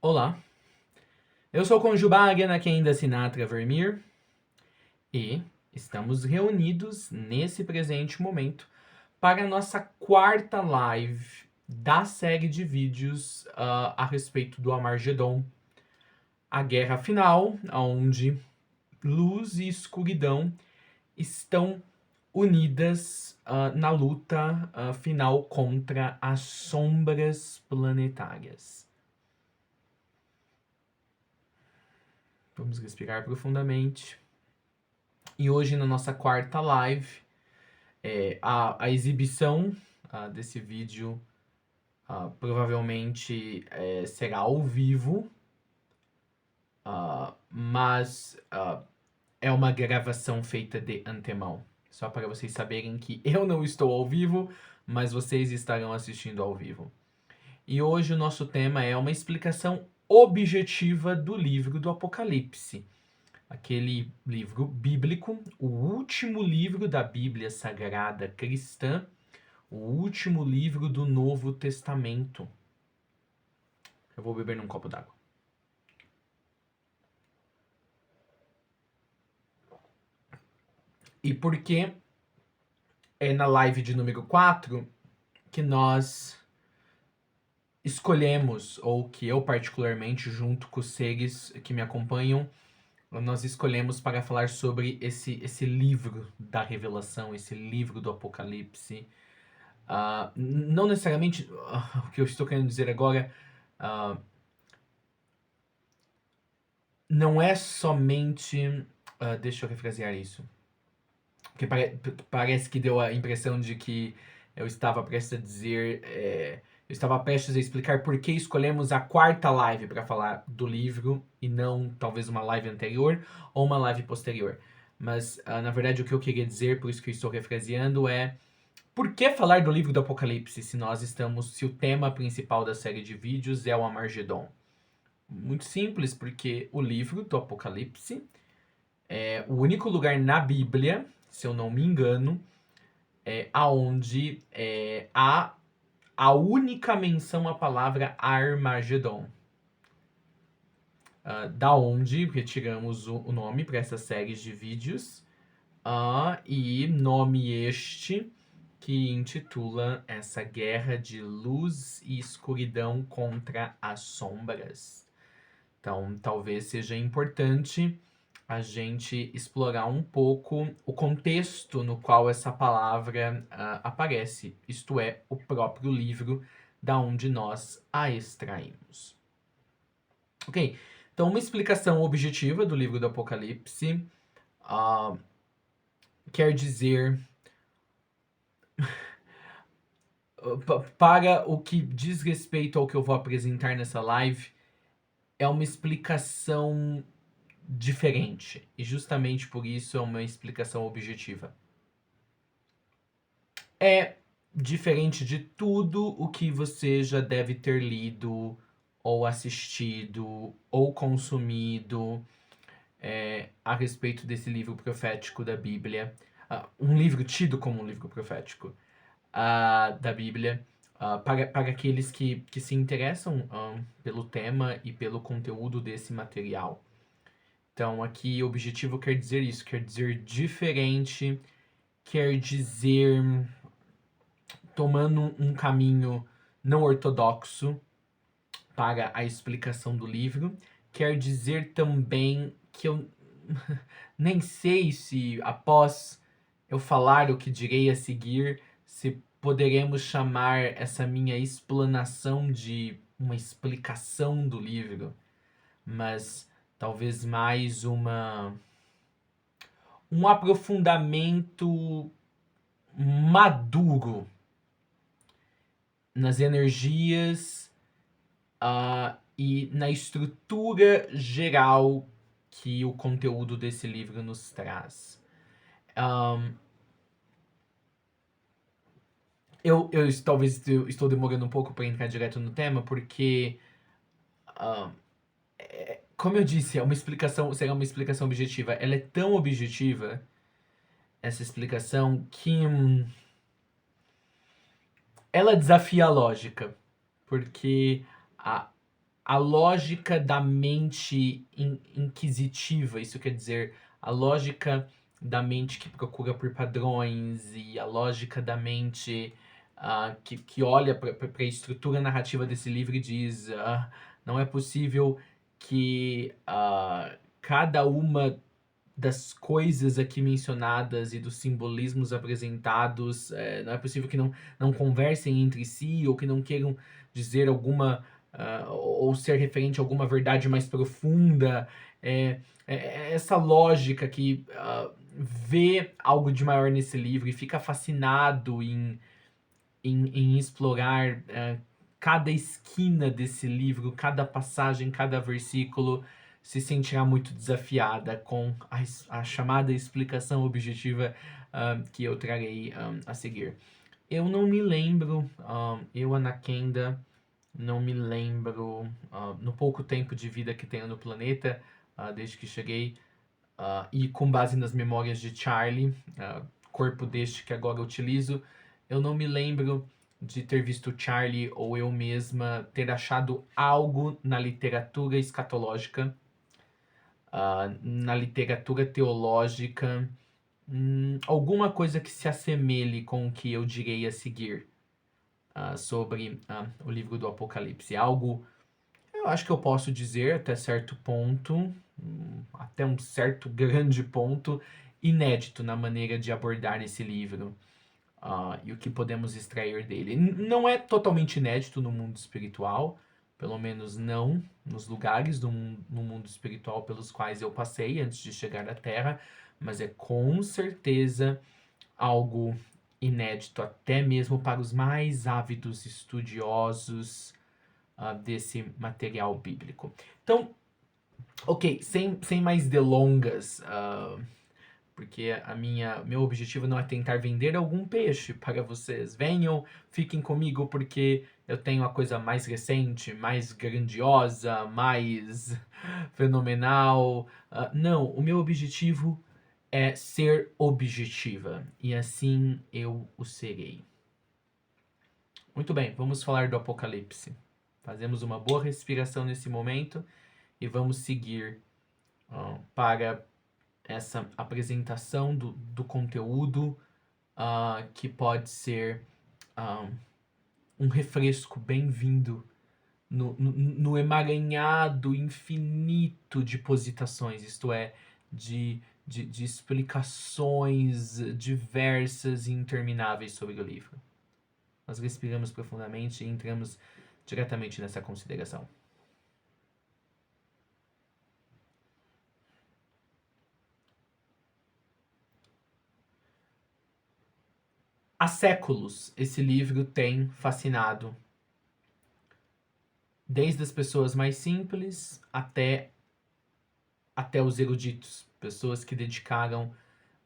Olá, eu sou o Cônjuge Bagna, quem ainda Sinatra Vermeer, e estamos reunidos nesse presente momento para a nossa quarta live da série de vídeos a respeito do Amargedon, a guerra final, onde luz e escuridão estão unidas na luta final contra as sombras planetárias. Vamos respirar profundamente. E hoje, na nossa quarta live, a exibição desse vídeo provavelmente será ao vivo, mas é uma gravação feita de antemão. Só para vocês saberem que eu não estou ao vivo, mas vocês estarão assistindo ao vivo. E hoje o nosso tema é uma explicação objetiva do livro do Apocalipse. Aquele livro bíblico, o último livro da Bíblia Sagrada Cristã, o último livro do Novo Testamento. Eu vou beber num copo d'água. E porque é na live de número 4 que nós escolhemos, ou que eu particularmente, junto com os seres que me acompanham, nós escolhemos para falar sobre esse livro da revelação, esse livro do Apocalipse. Não necessariamente o que eu estou querendo dizer agora não é somente. Deixa eu refrasear isso. Porque parece que deu a impressão de que eu estava prestes a dizer. Eu estava prestes a explicar por que escolhemos a quarta live para falar do livro e não talvez uma live anterior ou uma live posterior. Mas, na verdade, o que eu queria dizer, por isso que eu estou refraseando, é por que falar do livro do Apocalipse se o tema principal da série de vídeos é o Amargedon? Muito simples, porque o livro do Apocalipse é o único lugar na Bíblia, se eu não me engano, aonde há a única menção à palavra Armagedon. Da onde retiramos o nome para essas séries de vídeos. E nome este que intitula essa guerra de luz e escuridão contra as sombras. Então, talvez seja importante a gente explorar um pouco o contexto no qual essa palavra aparece, isto é, o próprio livro da onde nós a extraímos. Ok, então uma explicação objetiva do livro do Apocalipse quer dizer para o que diz respeito ao que eu vou apresentar nessa live, é uma explicação diferente. E justamente por isso é uma explicação objetiva. É diferente de tudo o que você já deve ter lido, ou assistido, ou consumido a respeito desse livro profético da Bíblia. Um livro tido como um livro profético da Bíblia. Para aqueles que se interessam pelo tema e pelo conteúdo desse material. Então, aqui, o objetivo quer dizer isso, quer dizer diferente, quer dizer tomando um caminho não ortodoxo para a explicação do livro, quer dizer também que eu nem sei se após eu falar o que direi a seguir, se poderemos chamar essa minha explanação de uma explicação do livro, mas talvez mais um aprofundamento maduro nas energias e na estrutura geral que o conteúdo desse livro nos traz. Eu talvez estou demorando um pouco para entrar direto no tema, porque, como eu disse, será uma explicação objetiva. Ela é tão objetiva, essa explicação, que ela desafia a lógica, porque a lógica da mente inquisitiva, isso quer dizer, a lógica da mente que procura por padrões e a lógica da mente que olha para a estrutura narrativa desse livro e diz: não é possível que cada uma das coisas aqui mencionadas e dos simbolismos apresentados, não é possível que não conversem entre si ou que não queiram dizer alguma ou ser referente a alguma verdade mais profunda. Essa lógica que vê algo de maior nesse livro e fica fascinado em explorar cada esquina desse livro, cada passagem, cada versículo, se sentirá muito desafiada com a chamada explicação objetiva que eu trarei a seguir. Eu não me lembro, eu, Anakenda, não me lembro, no pouco tempo de vida que tenho no planeta, desde que cheguei, e com base nas memórias de Charlie, corpo deste que agora utilizo, eu não me lembro de ter visto Charlie ou eu mesma ter achado algo na literatura escatológica, na literatura teológica, alguma coisa que se assemelhe com o que eu direi a seguir sobre o livro do Apocalipse. Algo, eu acho que eu posso dizer até certo ponto, até um certo grande ponto, inédito na maneira de abordar esse livro. E o que podemos extrair dele. Não é totalmente inédito no mundo espiritual, pelo menos não nos lugares no mundo espiritual pelos quais eu passei antes de chegar à Terra, mas é com certeza algo inédito, até mesmo para os mais ávidos estudiosos desse material bíblico. Então, ok, sem mais delongas, porque meu objetivo não é tentar vender algum peixe para vocês. Venham, fiquem comigo porque eu tenho a coisa mais recente, mais grandiosa, mais fenomenal. Não, o meu objetivo é ser objetiva e assim eu o serei. Muito bem, vamos falar do Apocalipse. Fazemos uma boa respiração nesse momento e vamos seguir para essa apresentação do conteúdo que pode ser um refresco bem-vindo no emaranhado infinito de positações, isto é, de explicações diversas e intermináveis sobre o livro. Nós respiramos profundamente e entramos diretamente nessa consideração. Há séculos esse livro tem fascinado desde as pessoas mais simples até os eruditos, pessoas que dedicaram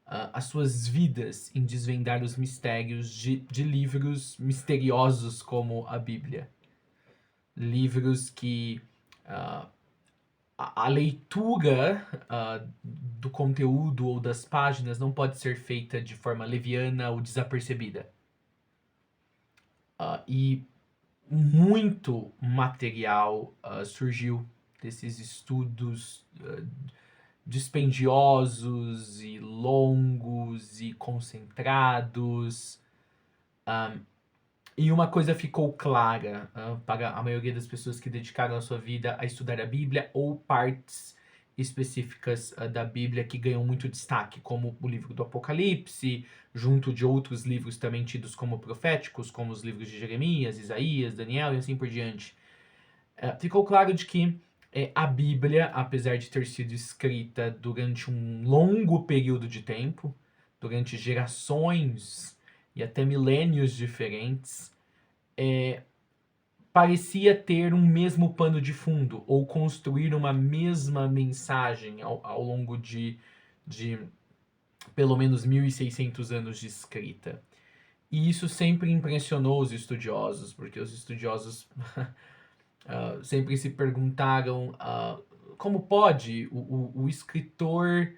as suas vidas em desvendar os mistérios de livros misteriosos como a Bíblia. Livros que a leitura do conteúdo ou das páginas não pode ser feita de forma leviana ou desapercebida. E muito material surgiu desses estudos dispendiosos e longos e concentrados. E uma coisa ficou clara para a maioria das pessoas que dedicaram a sua vida a estudar a Bíblia ou partes específicas da Bíblia que ganham muito destaque, como o livro do Apocalipse, junto de outros livros também tidos como proféticos, como os livros de Jeremias, Isaías, Daniel e assim por diante. Ficou claro de que a Bíblia, apesar de ter sido escrita durante um longo período de tempo, durante gerações e até milênios diferentes, parecia ter um mesmo pano de fundo, ou construir uma mesma mensagem ao longo de pelo menos 1.600 anos de escrita. E isso sempre impressionou os estudiosos, porque os estudiosos sempre se perguntaram como pode o escritor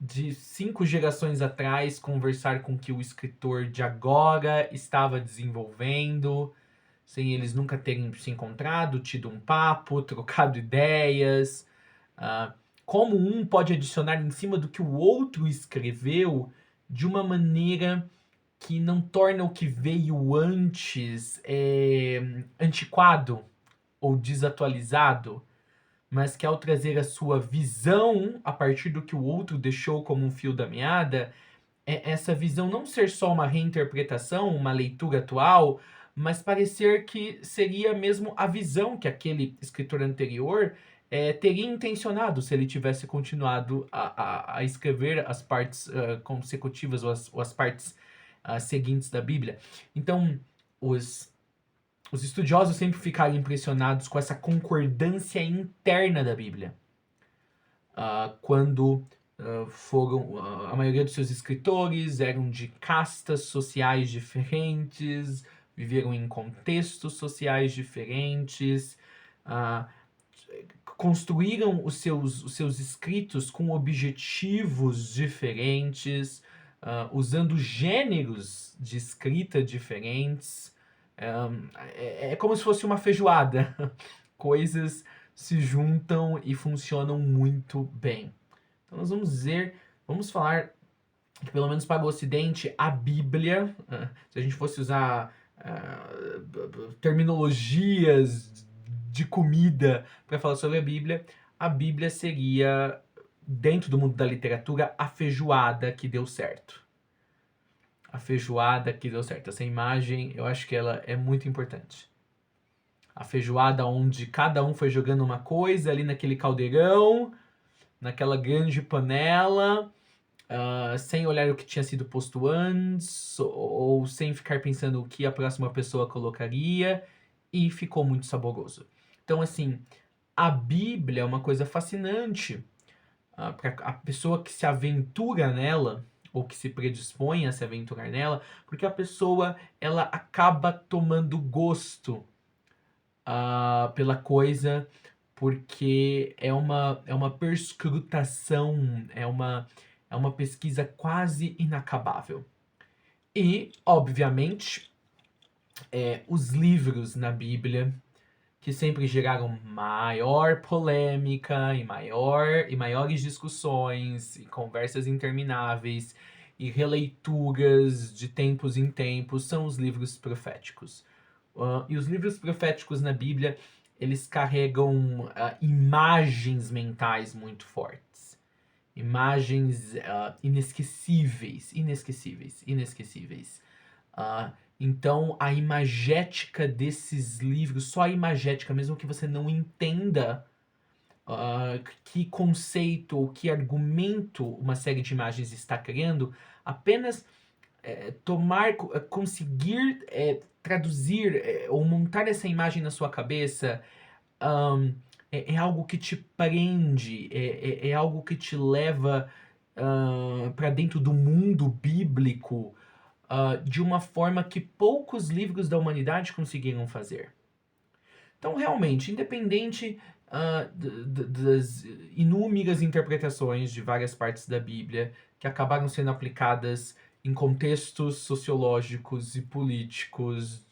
de 5 gerações atrás conversar com o que o escritor de agora estava desenvolvendo, sem eles nunca terem se encontrado, tido um papo, trocado ideias. Como um pode adicionar em cima do que o outro escreveu de uma maneira que não torna o que veio antes antiquado ou desatualizado, mas que ao trazer a sua visão a partir do que o outro deixou como um fio da meada, essa visão não ser só uma reinterpretação, uma leitura atual, mas parecer que seria mesmo a visão que aquele escritor anterior teria intencionado se ele tivesse continuado a escrever as partes consecutivas ou as partes seguintes da Bíblia. Então, os estudiosos sempre ficaram impressionados com essa concordância interna da Bíblia. Quando a maioria dos seus escritores eram de castas sociais diferentes, viveram em contextos sociais diferentes, construíram os seus escritos com objetivos diferentes, usando gêneros de escrita diferentes. É como se fosse uma feijoada. Coisas se juntam e funcionam muito bem. Então nós vamos falar que pelo menos para o Ocidente, a Bíblia, se a gente fosse usar terminologias de comida para falar sobre a Bíblia seria, dentro do mundo da literatura, a feijoada que deu certo. A feijoada que deu certo. Essa imagem, eu acho que ela é muito importante. A feijoada onde cada um foi jogando uma coisa ali naquele caldeirão, naquela grande panela, sem olhar o que tinha sido posto antes, ou sem ficar pensando o que a próxima pessoa colocaria, e ficou muito saboroso. Então, assim, a Bíblia é uma coisa fascinante para a pessoa que se aventura nela, ou que se predispõe a se aventurar nela, porque a pessoa ela acaba tomando gosto pela coisa, porque é uma perscrutação, é uma pesquisa quase inacabável. E, obviamente, os livros na Bíblia, que sempre geraram maior polêmica e maiores discussões e conversas intermináveis e releituras de tempos em tempos, são os livros proféticos. E os livros proféticos na Bíblia, eles carregam imagens mentais muito fortes. Imagens inesquecíveis. Então, a imagética desses livros, só a imagética, mesmo que você não entenda que conceito ou que argumento uma série de imagens está criando, apenas conseguir traduzir ou montar essa imagem na sua cabeça é algo que te prende, é algo que te leva para dentro do mundo bíblico de uma forma que poucos livros da humanidade conseguiram fazer. Então, realmente, independente das inúmeras interpretações de várias partes da Bíblia que acabaram sendo aplicadas em contextos sociológicos e políticos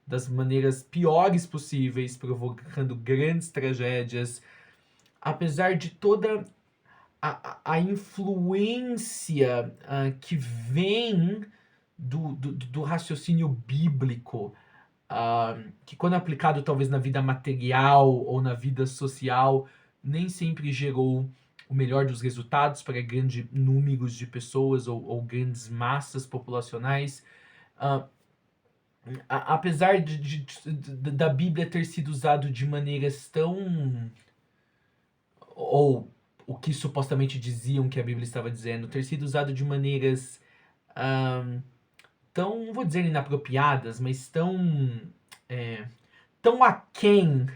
das maneiras piores possíveis, provocando grandes tragédias, apesar de toda a influência que vem do raciocínio bíblico, que quando aplicado talvez na vida material ou na vida social, nem sempre gerou o melhor dos resultados para grandes números de pessoas ou grandes massas populacionais. Apesar da Bíblia ter sido usado de maneiras tão... ou o que supostamente diziam que a Bíblia estava dizendo, ter sido usado de maneiras tão, não vou dizer inapropriadas, mas tão aquém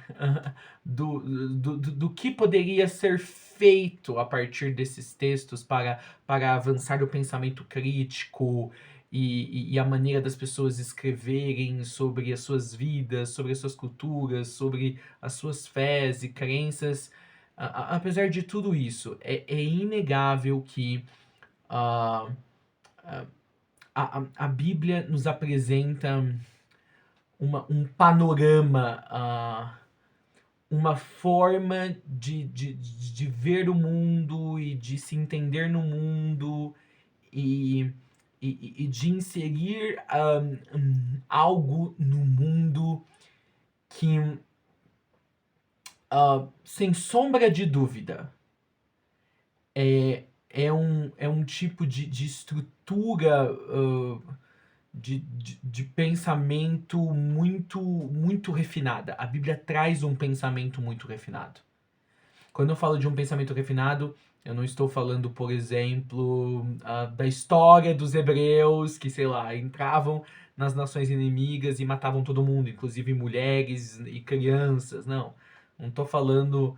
do que poderia ser feito a partir desses textos para avançar o pensamento crítico e a maneira das pessoas escreverem sobre as suas vidas, sobre as suas culturas, sobre as suas fés e crenças. Apesar de tudo isso, é inegável que a Bíblia nos apresenta um panorama, uma forma de ver o mundo e de se entender no mundo e, e de inserir algo no mundo que, sem sombra de dúvida, é um tipo de estrutura de pensamento muito refinada. A Bíblia traz um pensamento muito refinado. Quando eu falo de um pensamento refinado, eu não estou falando, por exemplo, da história dos hebreus que, sei lá, entravam nas nações inimigas e matavam todo mundo, inclusive mulheres e crianças. Não. Não estou falando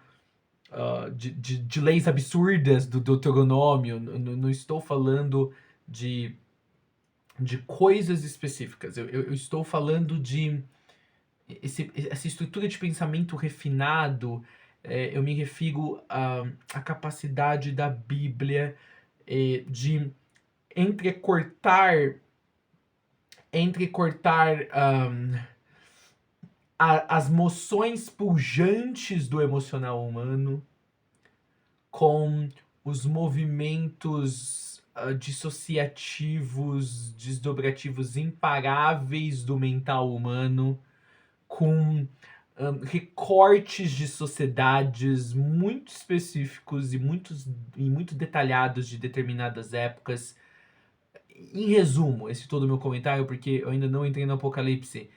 de leis absurdas do Deuteronômio. Não estou falando de coisas específicas. Eu estou falando de essa estrutura de pensamento refinado. Eu me refiro à capacidade da Bíblia de entrecortar as moções pujantes do emocional humano com os movimentos dissociativos, desdobrativos imparáveis do mental humano, com recortes de sociedades muito específicos e muito detalhados de determinadas épocas. Em resumo, esse todo o meu comentário, porque eu ainda não entrei no Apocalipse,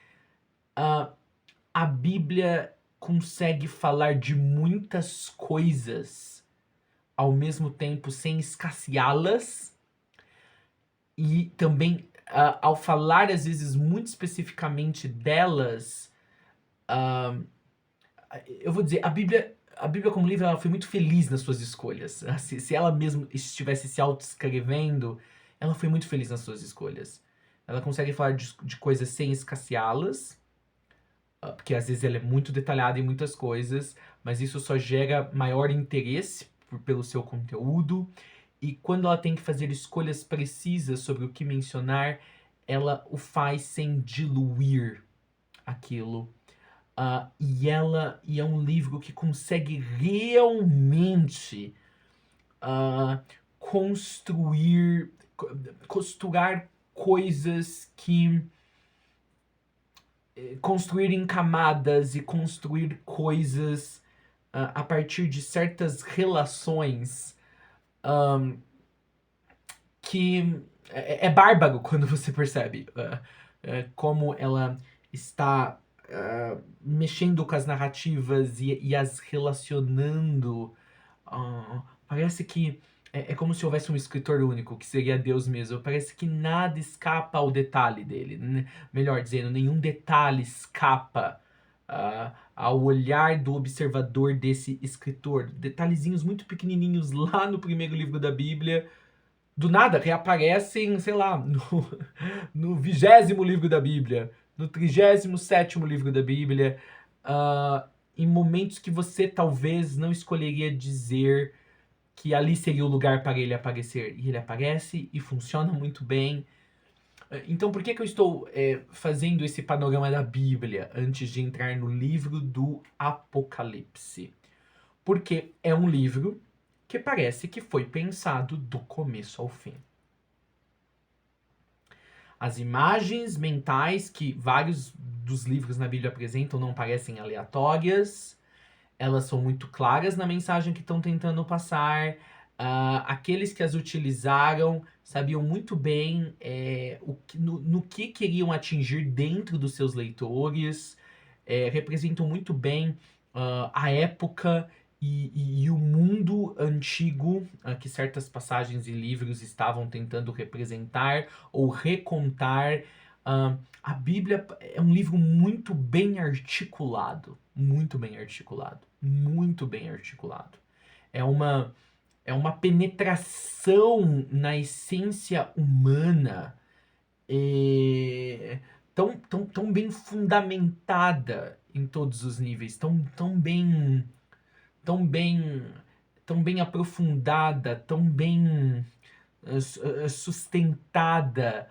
a Bíblia consegue falar de muitas coisas ao mesmo tempo sem escasseá-las, e também ao falar às vezes muito especificamente delas, eu vou dizer, a Bíblia como livro, ela foi muito feliz nas suas escolhas. Se ela mesma estivesse se autoescrevendo, ela foi muito feliz nas suas escolhas. Ela consegue falar de coisas sem escasseá-las, porque às vezes ela é muito detalhada em muitas coisas, mas isso só gera maior interesse pelo seu conteúdo. E quando ela tem que fazer escolhas precisas sobre o que mencionar, ela o faz sem diluir aquilo. E é um livro que consegue realmente costurar coisas que construir em camadas e construir coisas a partir de certas relações que é bárbaro quando você percebe como ela está mexendo com as narrativas e as relacionando. Parece que é como se houvesse um escritor único, que seria Deus mesmo. Parece que nada escapa ao detalhe dele. Melhor dizendo, nenhum detalhe escapa ao olhar do observador desse escritor. Detalhezinhos muito pequenininhos lá no primeiro livro da Bíblia, do nada reaparecem, sei lá, no 20º livro da Bíblia, no 37º livro da Bíblia, em momentos que você talvez não escolheria dizer que ali seria o lugar para ele aparecer. E ele aparece e funciona muito bem. Então, por que eu estou fazendo esse panorama da Bíblia antes de entrar no livro do Apocalipse? Porque é um livro que parece que foi pensado do começo ao fim. As imagens mentais que vários dos livros na Bíblia apresentam não parecem aleatórias. Elas são muito claras na mensagem que estão tentando passar. Aqueles que as utilizaram sabiam muito bem no que queriam atingir dentro dos seus leitores. Representam muito bem a época e o mundo antigo que certas passagens e livros estavam tentando representar ou recontar. A Bíblia é um livro muito bem articulado, muito bem articulado, muito bem articulado. É uma penetração na essência humana tão bem fundamentada em todos os níveis, tão bem, tão bem aprofundada, tão bem sustentada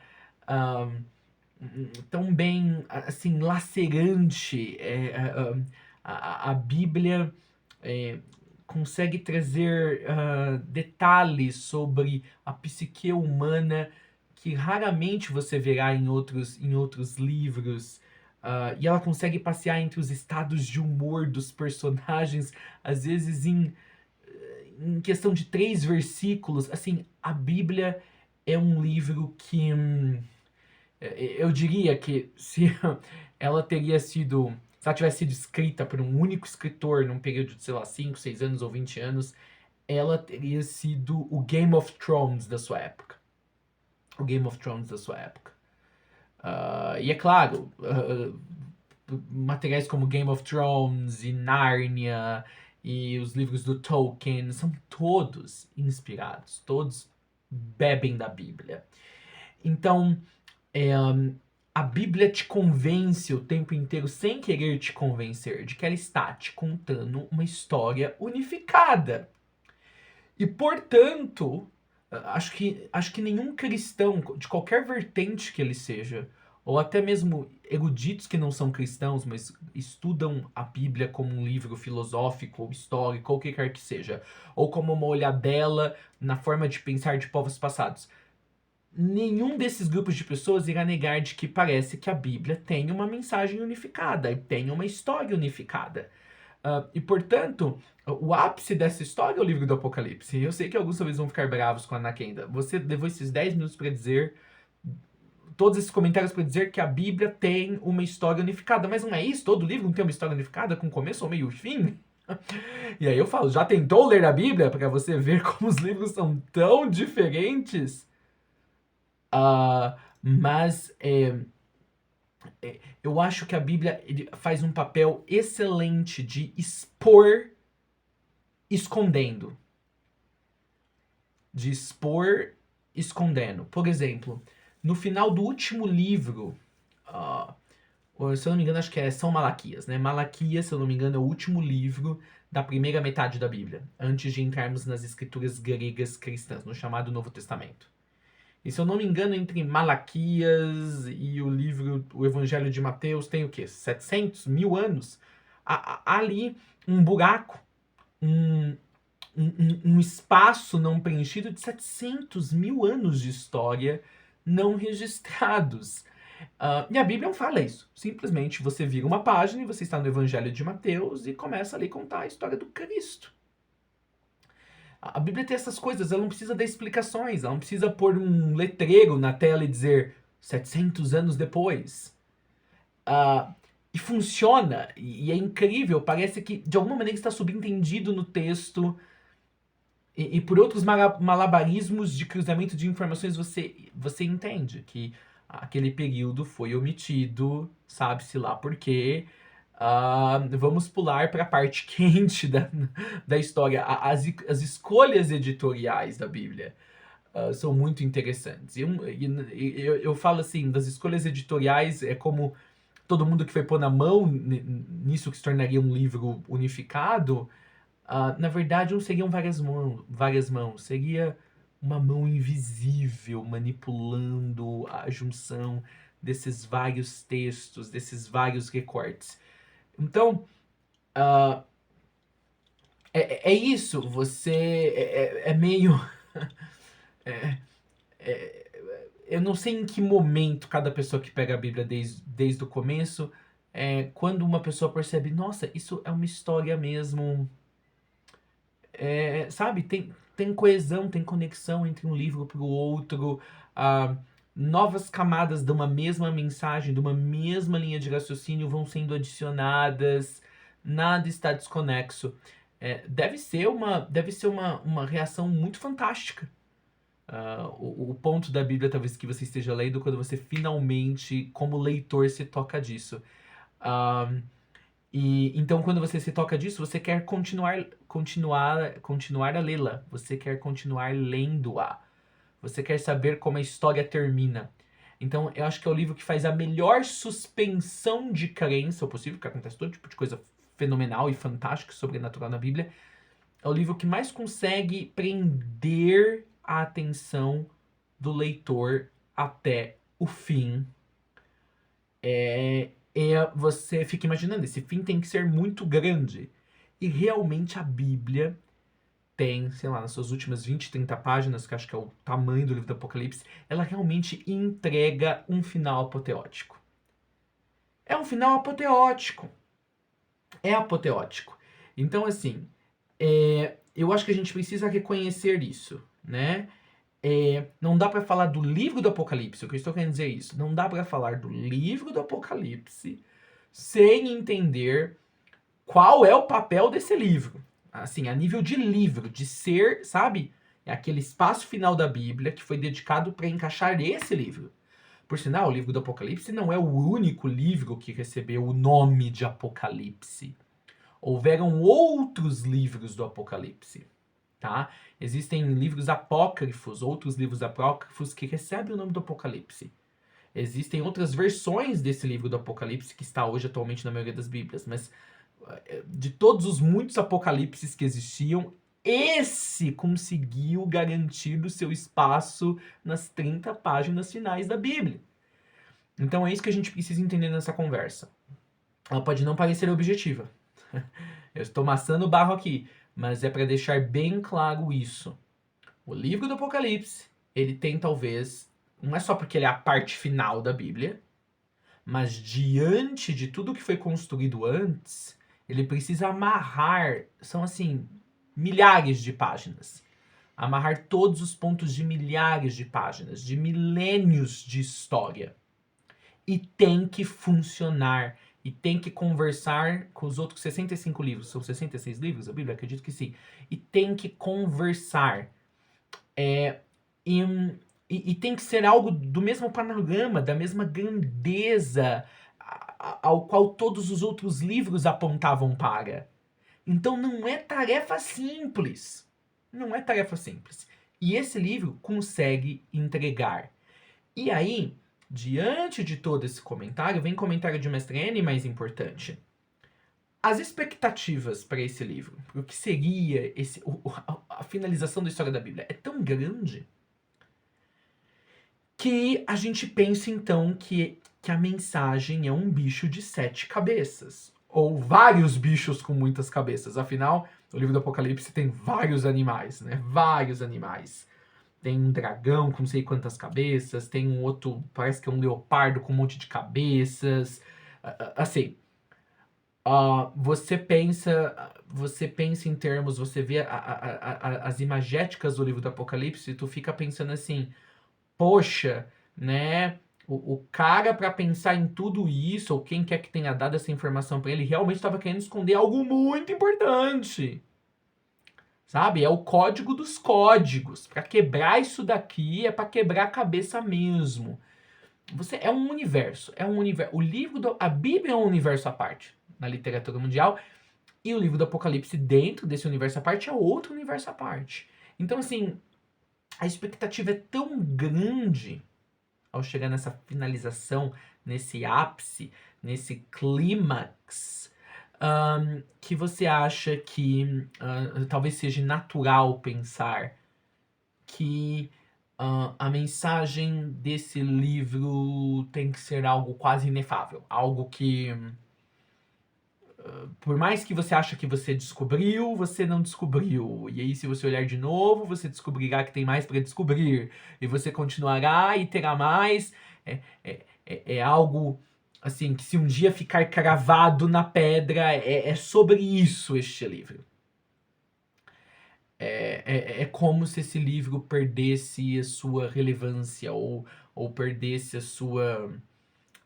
tão bem, assim, lacerante. A Bíblia é, consegue trazer detalhes sobre a psique humana que raramente você verá em outros livros. E ela consegue passear entre os estados de humor dos personagens, às vezes em questão de 3 versículos. Assim, a Bíblia é um livro que eu diria que se ela teria sido, se ela tivesse sido escrita por um único escritor num período de, sei lá, 5, 6 anos ou 20 anos, ela teria sido o Game of Thrones da sua época. O Game of Thrones da sua época. E é claro, materiais como Game of Thrones e Narnia e os livros do Tolkien são todos inspirados, todos bebem da Bíblia. Então, a Bíblia te convence o tempo inteiro, sem querer te convencer, de que ela está te contando uma história unificada. E, portanto, acho que nenhum cristão, de qualquer vertente que ele seja, ou até mesmo eruditos que não são cristãos, mas estudam a Bíblia como um livro filosófico ou histórico, ou o que quer que seja, ou como uma olhadela na forma de pensar de povos passados, nenhum desses grupos de pessoas irá negar de que parece que a Bíblia tem uma mensagem unificada e tem uma história unificada. E, portanto, o ápice dessa história é o livro do Apocalipse. Eu sei que alguns talvez vão ficar bravos com a Ana Kenda. Você levou esses 10 minutos para dizer, todos esses comentários para dizer que a Bíblia tem uma história unificada. Mas não é isso? Todo livro não tem uma história unificada com começo, meio e fim? E aí eu falo, já tentou ler a Bíblia para você ver como os livros são tão diferentes? Mas eu acho que a Bíblia faz um papel excelente de expor escondendo. De expor escondendo. Por exemplo, no final do último livro, se eu não me engano, acho que é São Malaquias, né? Malaquias, se eu não me engano, é o último livro da primeira metade da Bíblia, antes de entrarmos nas escrituras gregas cristãs, no chamado Novo Testamento. E se eu não me engano, entre Malaquias e o Evangelho de Mateus, tem o quê? 700, 1000 anos? Há ali um buraco, um espaço não preenchido de 700, 1000 anos de história não registrados. E a Bíblia não fala isso. Simplesmente você vira uma página e você está no Evangelho de Mateus e começa ali a contar a história do Cristo. A Bíblia tem essas coisas, ela não precisa dar explicações, ela não precisa pôr um letreiro na tela e dizer 700 anos depois. E funciona, e é incrível, parece que de alguma maneira está subentendido no texto, e por outros malabarismos de cruzamento de informações você entende que aquele período foi omitido, sabe-se lá por quê. Vamos pular para a parte quente da história. As escolhas editoriais da Bíblia são muito interessantes. Eu falo assim, das escolhas editoriais, é como todo mundo que foi pôr na mão nisso que se tornaria um livro unificado, na verdade não seriam várias mãos, seria uma mão invisível manipulando a junção desses vários textos, desses vários recortes. Então, é isso, é meio... eu não sei em que momento cada pessoa que pega a Bíblia desde o começo, quando uma pessoa percebe, nossa, isso é uma história mesmo, sabe, tem coesão, tem conexão entre um livro para o outro, novas camadas de uma mesma mensagem, de uma mesma linha de raciocínio vão sendo adicionadas, nada está desconexo. Deve ser uma reação muito fantástica. O ponto da Bíblia, talvez, que você esteja lendo, quando você finalmente, como leitor, se toca disso. Então, quando você se toca disso, você quer continuar a lê-la. Você quer continuar lendo-a. Você quer saber como a história termina. Então, eu acho que é o livro que faz a melhor suspensão de crença possível, que acontece todo tipo de coisa fenomenal e fantástica e sobrenatural na Bíblia. É o livro que mais consegue prender a atenção do leitor até o fim. você fica imaginando, esse fim tem que ser muito grande. E realmente a Bíblia tem, sei lá, nas suas últimas 20, 30 páginas, que acho que é o tamanho do livro do Apocalipse, ela realmente entrega um final apoteótico. É um final apoteótico. É apoteótico. Então, assim, eu acho que a gente precisa reconhecer isso, né? Não dá para falar do livro do Apocalipse, o que eu estou querendo dizer é isso. Não dá para falar do livro do Apocalipse sem entender qual é o papel desse livro. Assim, a nível de livro, de ser, sabe? É aquele espaço final da Bíblia que foi dedicado para encaixar esse livro. Por sinal, o livro do Apocalipse não é o único livro que recebeu o nome de Apocalipse. Houveram outros livros do Apocalipse, tá? Existem livros apócrifos, outros livros apócrifos que recebem o nome do Apocalipse. Existem outras versões desse livro do Apocalipse que está hoje atualmente na maioria das Bíblias, mas de todos os muitos apocalipses que existiam, esse conseguiu garantir o seu espaço nas 30 páginas finais da Bíblia. Então é isso que a gente precisa entender nessa conversa. Ela pode não parecer objetiva. Eu estou amassando o barro aqui, mas é para deixar bem claro isso. O livro do Apocalipse, ele tem talvez, não é só porque ele é a parte final da Bíblia, mas diante de tudo que foi construído antes, ele precisa amarrar, são assim, milhares de páginas. Amarrar todos os pontos de milhares de páginas, de milênios de história. E tem que funcionar. E tem que conversar com os outros 65 livros. São 66 livros a Bíblia? Acredito que sim. E tem que conversar. E tem que ser algo do mesmo panorama, da mesma grandeza ao qual todos os outros livros apontavam para. Então não é tarefa simples. Não é tarefa simples. E esse livro consegue entregar. E aí, diante de todo esse comentário, vem comentário de Mestre N mais importante. As expectativas para esse livro, para o que seria a finalização da história da Bíblia, é tão grande que a gente pensa então que a mensagem é um bicho de 7 cabeças. Ou vários bichos com muitas cabeças. Afinal, o livro do Apocalipse tem vários animais, né? Vários animais. Tem um dragão com não sei quantas cabeças, tem um outro, parece que é um leopardo com um monte de cabeças. Assim, você pensa em termos, você vê as imagéticas do livro do Apocalipse e tu fica pensando assim, poxa, né? O cara, para pensar em tudo isso, ou quem quer que tenha dado essa informação para ele, realmente estava querendo esconder algo muito importante. Sabe? É o código dos códigos. Para quebrar isso daqui é para quebrar a cabeça mesmo. Você é um universo, o livro a Bíblia é um universo à parte na literatura mundial e o livro do Apocalipse dentro desse universo à parte é outro universo à parte. Então assim, a expectativa é tão grande ao chegar nessa finalização, nesse ápice, nesse clímax, que você acha que talvez seja natural pensar que a mensagem desse livro tem que ser algo quase inefável, algo que por mais que você acha que você descobriu, você não descobriu. E aí, se você olhar de novo, você descobrirá que tem mais para descobrir. E você continuará e terá mais. É algo assim que se um dia ficar cravado na pedra, é sobre isso este livro. É como se esse livro perdesse a sua relevância ou perdesse a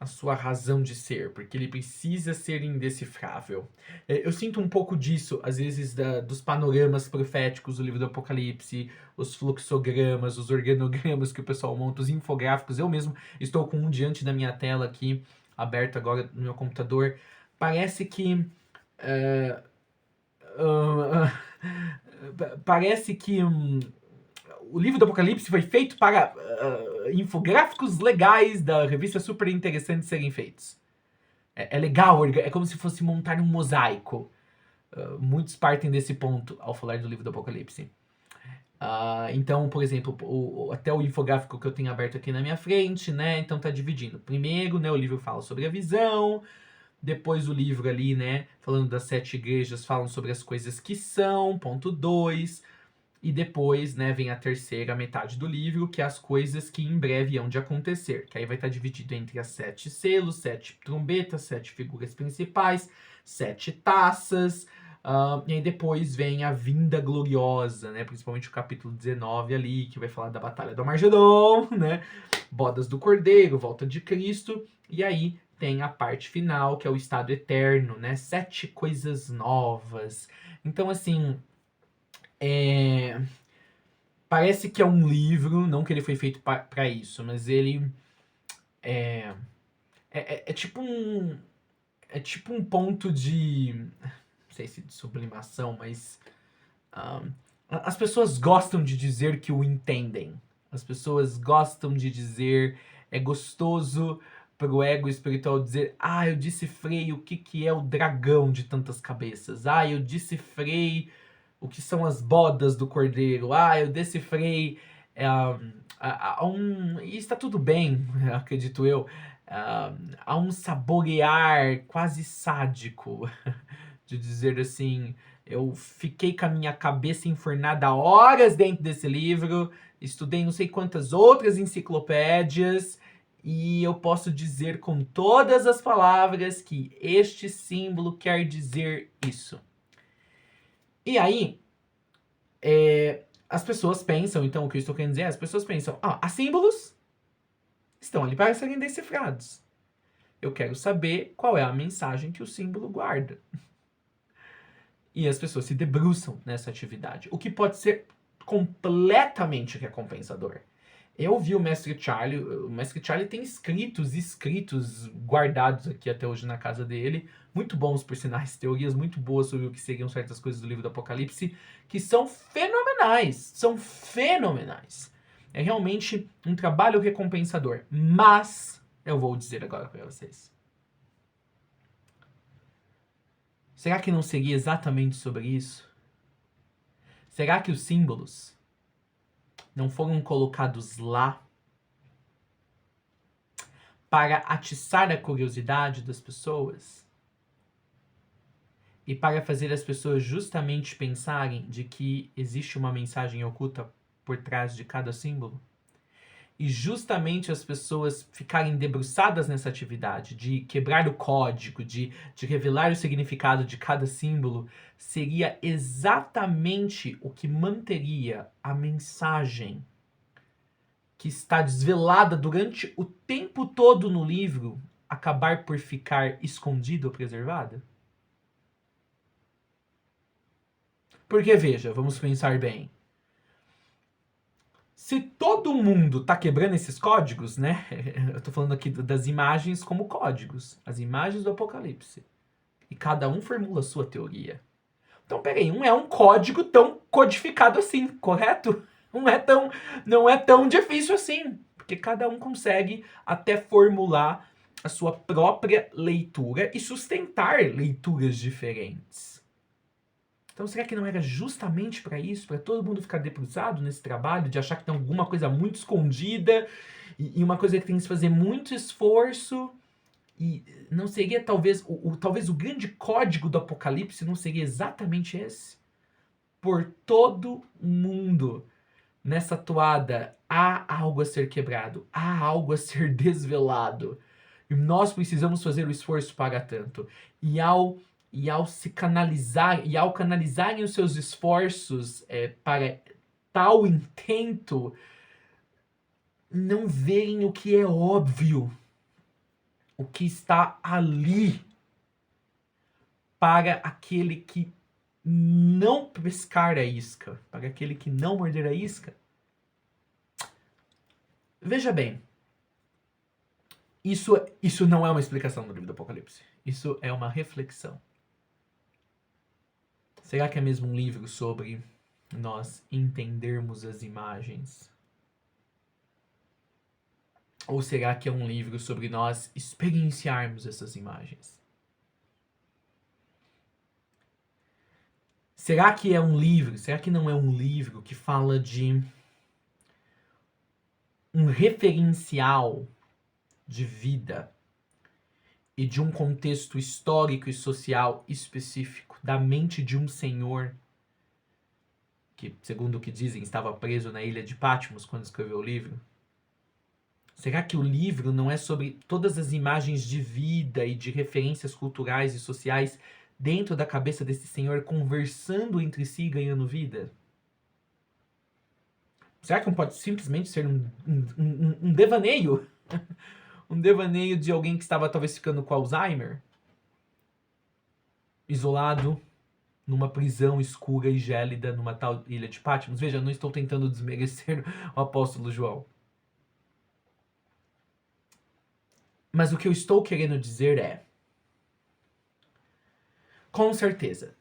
sua razão de ser, porque ele precisa ser indecifrável. Eu sinto um pouco disso, às vezes, dos panoramas proféticos do livro do Apocalipse, os fluxogramas, os organogramas que o pessoal monta, os infográficos. Eu mesmo estou com um diante da minha tela aqui, aberto agora no meu computador. Parece que... parece que o livro do Apocalipse foi feito para infográficos legais da revista Super Interessante serem feitos. É legal, é como se fosse montar um mosaico. Muitos partem desse ponto ao falar do livro do Apocalipse. Então, por exemplo, até o infográfico que eu tenho aberto aqui na minha frente, né? Então tá dividindo. Primeiro, né, o livro fala sobre a visão. Depois o livro ali, né, falando das 7 igrejas, falam sobre as coisas que são, ponto 2. E depois, né, vem a terceira metade do livro, que é as coisas que em breve hão de acontecer. Que aí vai estar dividido entre as 7 selos, 7 trombetas, 7 figuras principais, 7 taças. E aí depois vem a vinda gloriosa, né? Principalmente o capítulo 19 ali, que vai falar da Batalha do Armagedon, né? Bodas do Cordeiro, volta de Cristo. E aí tem a parte final, que é o estado eterno, né? 7 coisas novas. Então, assim, parece que é um livro, não que ele foi feito para isso, mas ele é tipo um. É tipo um ponto de. Não sei se de sublimação, mas. Um, as pessoas gostam de dizer que o entendem. As pessoas gostam de dizer. É gostoso pro ego espiritual dizer: ah, eu decifrei o que é o dragão de tantas cabeças. Ah, eu decifrei o que são as bodas do cordeiro. Ah, eu decifrei. E está tudo bem, acredito eu. Há um saborear quase sádico de dizer assim: eu fiquei com a minha cabeça enfornada horas dentro desse livro, estudei não sei quantas outras enciclopédias, e eu posso dizer com todas as palavras que este símbolo quer dizer isso. E aí, as pessoas pensam, então o que eu estou querendo dizer é, as pessoas pensam, há símbolos, estão ali para serem decifrados. Eu quero saber qual é a mensagem que o símbolo guarda. E as pessoas se debruçam nessa atividade, o que pode ser completamente recompensador. Eu vi o Mestre Charlie tem escritos guardados aqui até hoje na casa dele, muito bons por sinais, teorias muito boas sobre o que seriam certas coisas do livro do Apocalipse, que são fenomenais. É realmente um trabalho recompensador, mas eu vou dizer agora para vocês. Será que não seria exatamente sobre isso? Será que os símbolos não foram colocados lá para atiçar a curiosidade das pessoas? E para fazer as pessoas justamente pensarem de que existe uma mensagem oculta por trás de cada símbolo? E justamente as pessoas ficarem debruçadas nessa atividade, de quebrar o código, de revelar o significado de cada símbolo, seria exatamente o que manteria a mensagem que está desvelada durante o tempo todo no livro acabar por ficar escondida ou preservada? Porque veja, vamos pensar bem. Se todo mundo tá quebrando esses códigos, né? Eu tô falando aqui das imagens como códigos, as imagens do Apocalipse. E cada um formula a sua teoria. Então, peraí, não é um código tão codificado assim, correto? Não é tão difícil assim, porque cada um consegue até formular a sua própria leitura e sustentar leituras diferentes. Então será que não era justamente para isso, para todo mundo ficar debruçado nesse trabalho, de achar que tem alguma coisa muito escondida e uma coisa que tem que se fazer muito esforço? E não seria talvez talvez o grande código do Apocalipse não seria exatamente esse? Por todo mundo nessa toada há algo a ser quebrado, há algo a ser desvelado. E nós precisamos fazer o esforço para tanto. E ao se canalizar, e ao canalizarem os seus esforços para tal intento, não verem o que é óbvio, o que está ali para aquele que não pescar a isca, para aquele que não morder a isca. Veja bem, isso não é uma explicação do livro do Apocalipse. Isso é uma reflexão. Será que é mesmo um livro sobre nós entendermos as imagens? Ou será que é um livro sobre nós experienciarmos essas imagens? Será que é um livro? Será que não é um livro que fala de um referencial de vida e de um contexto histórico e social específico da mente de um senhor que, segundo o que dizem, estava preso na ilha de Patmos quando escreveu o livro? Será que o livro não é sobre todas as imagens de vida e de referências culturais e sociais dentro da cabeça desse senhor conversando entre si e ganhando vida? Será que não pode simplesmente ser um devaneio? Um devaneio de alguém que estava talvez ficando com Alzheimer? Isolado numa prisão escura e gélida numa tal ilha de Patmos? Veja, não estou tentando desmerecer o apóstolo João. Mas o que eu estou querendo dizer é, com certeza,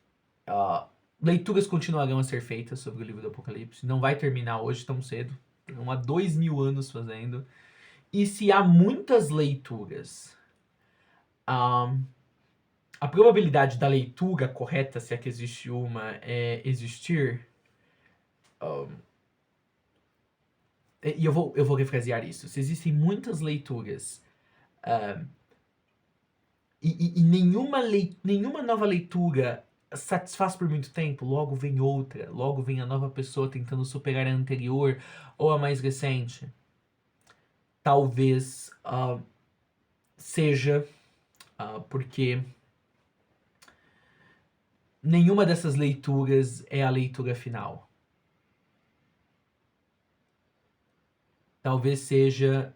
leituras continuarão a ser feitas sobre o livro do Apocalipse. Não vai terminar hoje tão cedo. Estão há 2000 anos fazendo. E se há muitas leituras, a probabilidade da leitura correta, se é que existe uma, é existir. E eu vou refrasear isso. Se existem muitas leituras e nenhuma nova leitura satisfaz por muito tempo, logo vem outra, logo vem a nova pessoa tentando superar a anterior ou a mais recente. Talvez seja porque nenhuma dessas leituras é a leitura final. Talvez seja,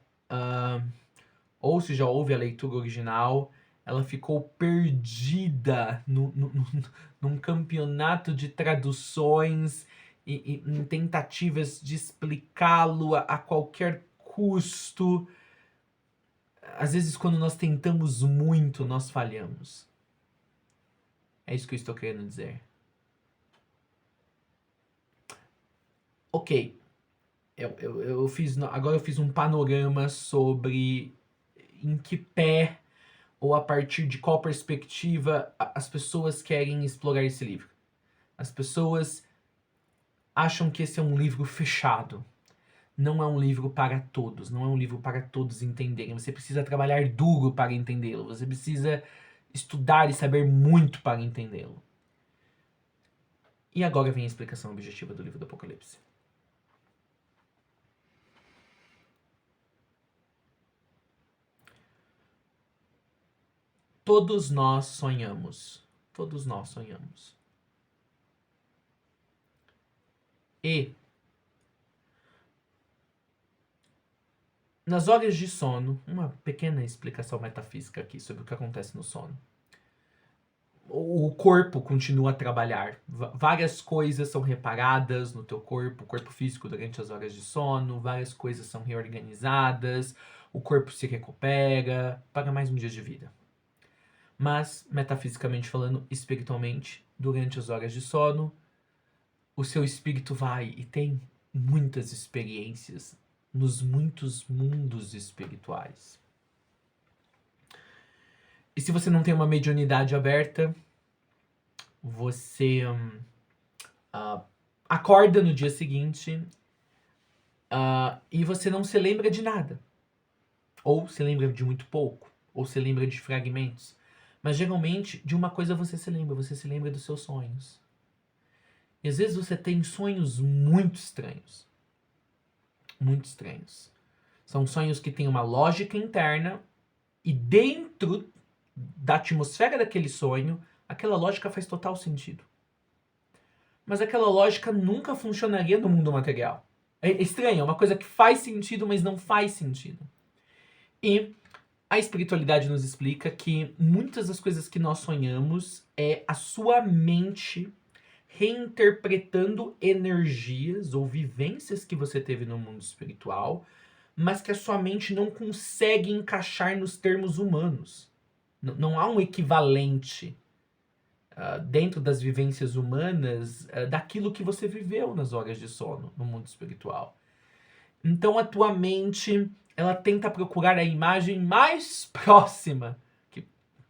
ou se já houve a leitura original, ela ficou perdida num campeonato de traduções e em tentativas de explicá-lo a qualquer custo. Às vezes, quando nós tentamos muito, nós falhamos. É isso que eu estou querendo dizer. Ok. Agora eu fiz um panorama sobre em que pé ou a partir de qual perspectiva as pessoas querem explorar esse livro. As pessoas acham que esse é um livro fechado. Não é um livro para todos, não é um livro para todos entenderem. Você precisa trabalhar duro para entendê-lo. Você precisa estudar e saber muito para entendê-lo. E agora vem a explicação objetiva do livro do Apocalipse. Todos nós sonhamos. Todos nós sonhamos. E nas horas de sono, uma pequena explicação metafísica aqui sobre o que acontece no sono. O corpo continua a trabalhar. Várias coisas são reparadas no teu corpo, o corpo físico durante as horas de sono, várias coisas são reorganizadas, o corpo se recupera para mais um dia de vida. Mas, metafisicamente falando, espiritualmente, durante as horas de sono, o seu espírito vai e tem muitas experiências nos muitos mundos espirituais. E se você não tem uma mediunidade aberta, você acorda no dia seguinte e você não se lembra de nada. Ou se lembra de muito pouco. Ou se lembra de fragmentos. Mas geralmente, de uma coisa você se lembra dos seus sonhos. E às vezes você tem sonhos muito estranhos. Muito estranhos. São sonhos que têm uma lógica interna e dentro da atmosfera daquele sonho, aquela lógica faz total sentido. Mas aquela lógica nunca funcionaria no mundo material. É estranho, é uma coisa que faz sentido, mas não faz sentido. E a espiritualidade nos explica que muitas das coisas que nós sonhamos é a sua mente reinterpretando energias ou vivências que você teve no mundo espiritual, mas que a sua mente não consegue encaixar nos termos humanos. Não há um equivalente dentro das vivências humanas daquilo que você viveu nas horas de sono no mundo espiritual. Então a tua mente ela tenta procurar a imagem mais próxima, que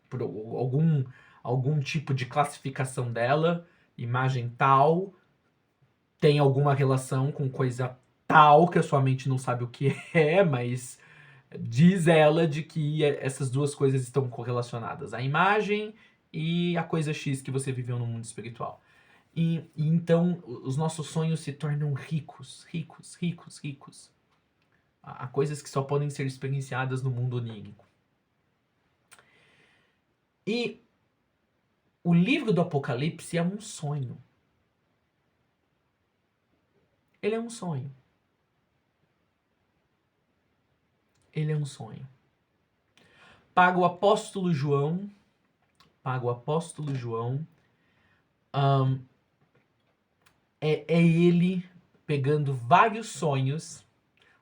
por algum tipo de classificação dela, imagem tal tem alguma relação com coisa tal que a sua mente não sabe o que é, mas diz ela de que essas duas coisas estão correlacionadas, a imagem e a coisa X que você viveu no mundo espiritual. E então os nossos sonhos se tornam ricos, ricos, ricos, ricos. Há coisas que só podem ser experienciadas no mundo onírico. E o livro do Apocalipse é um sonho. Ele é um sonho. Ele é um sonho. Para o apóstolo João, é ele pegando vários sonhos,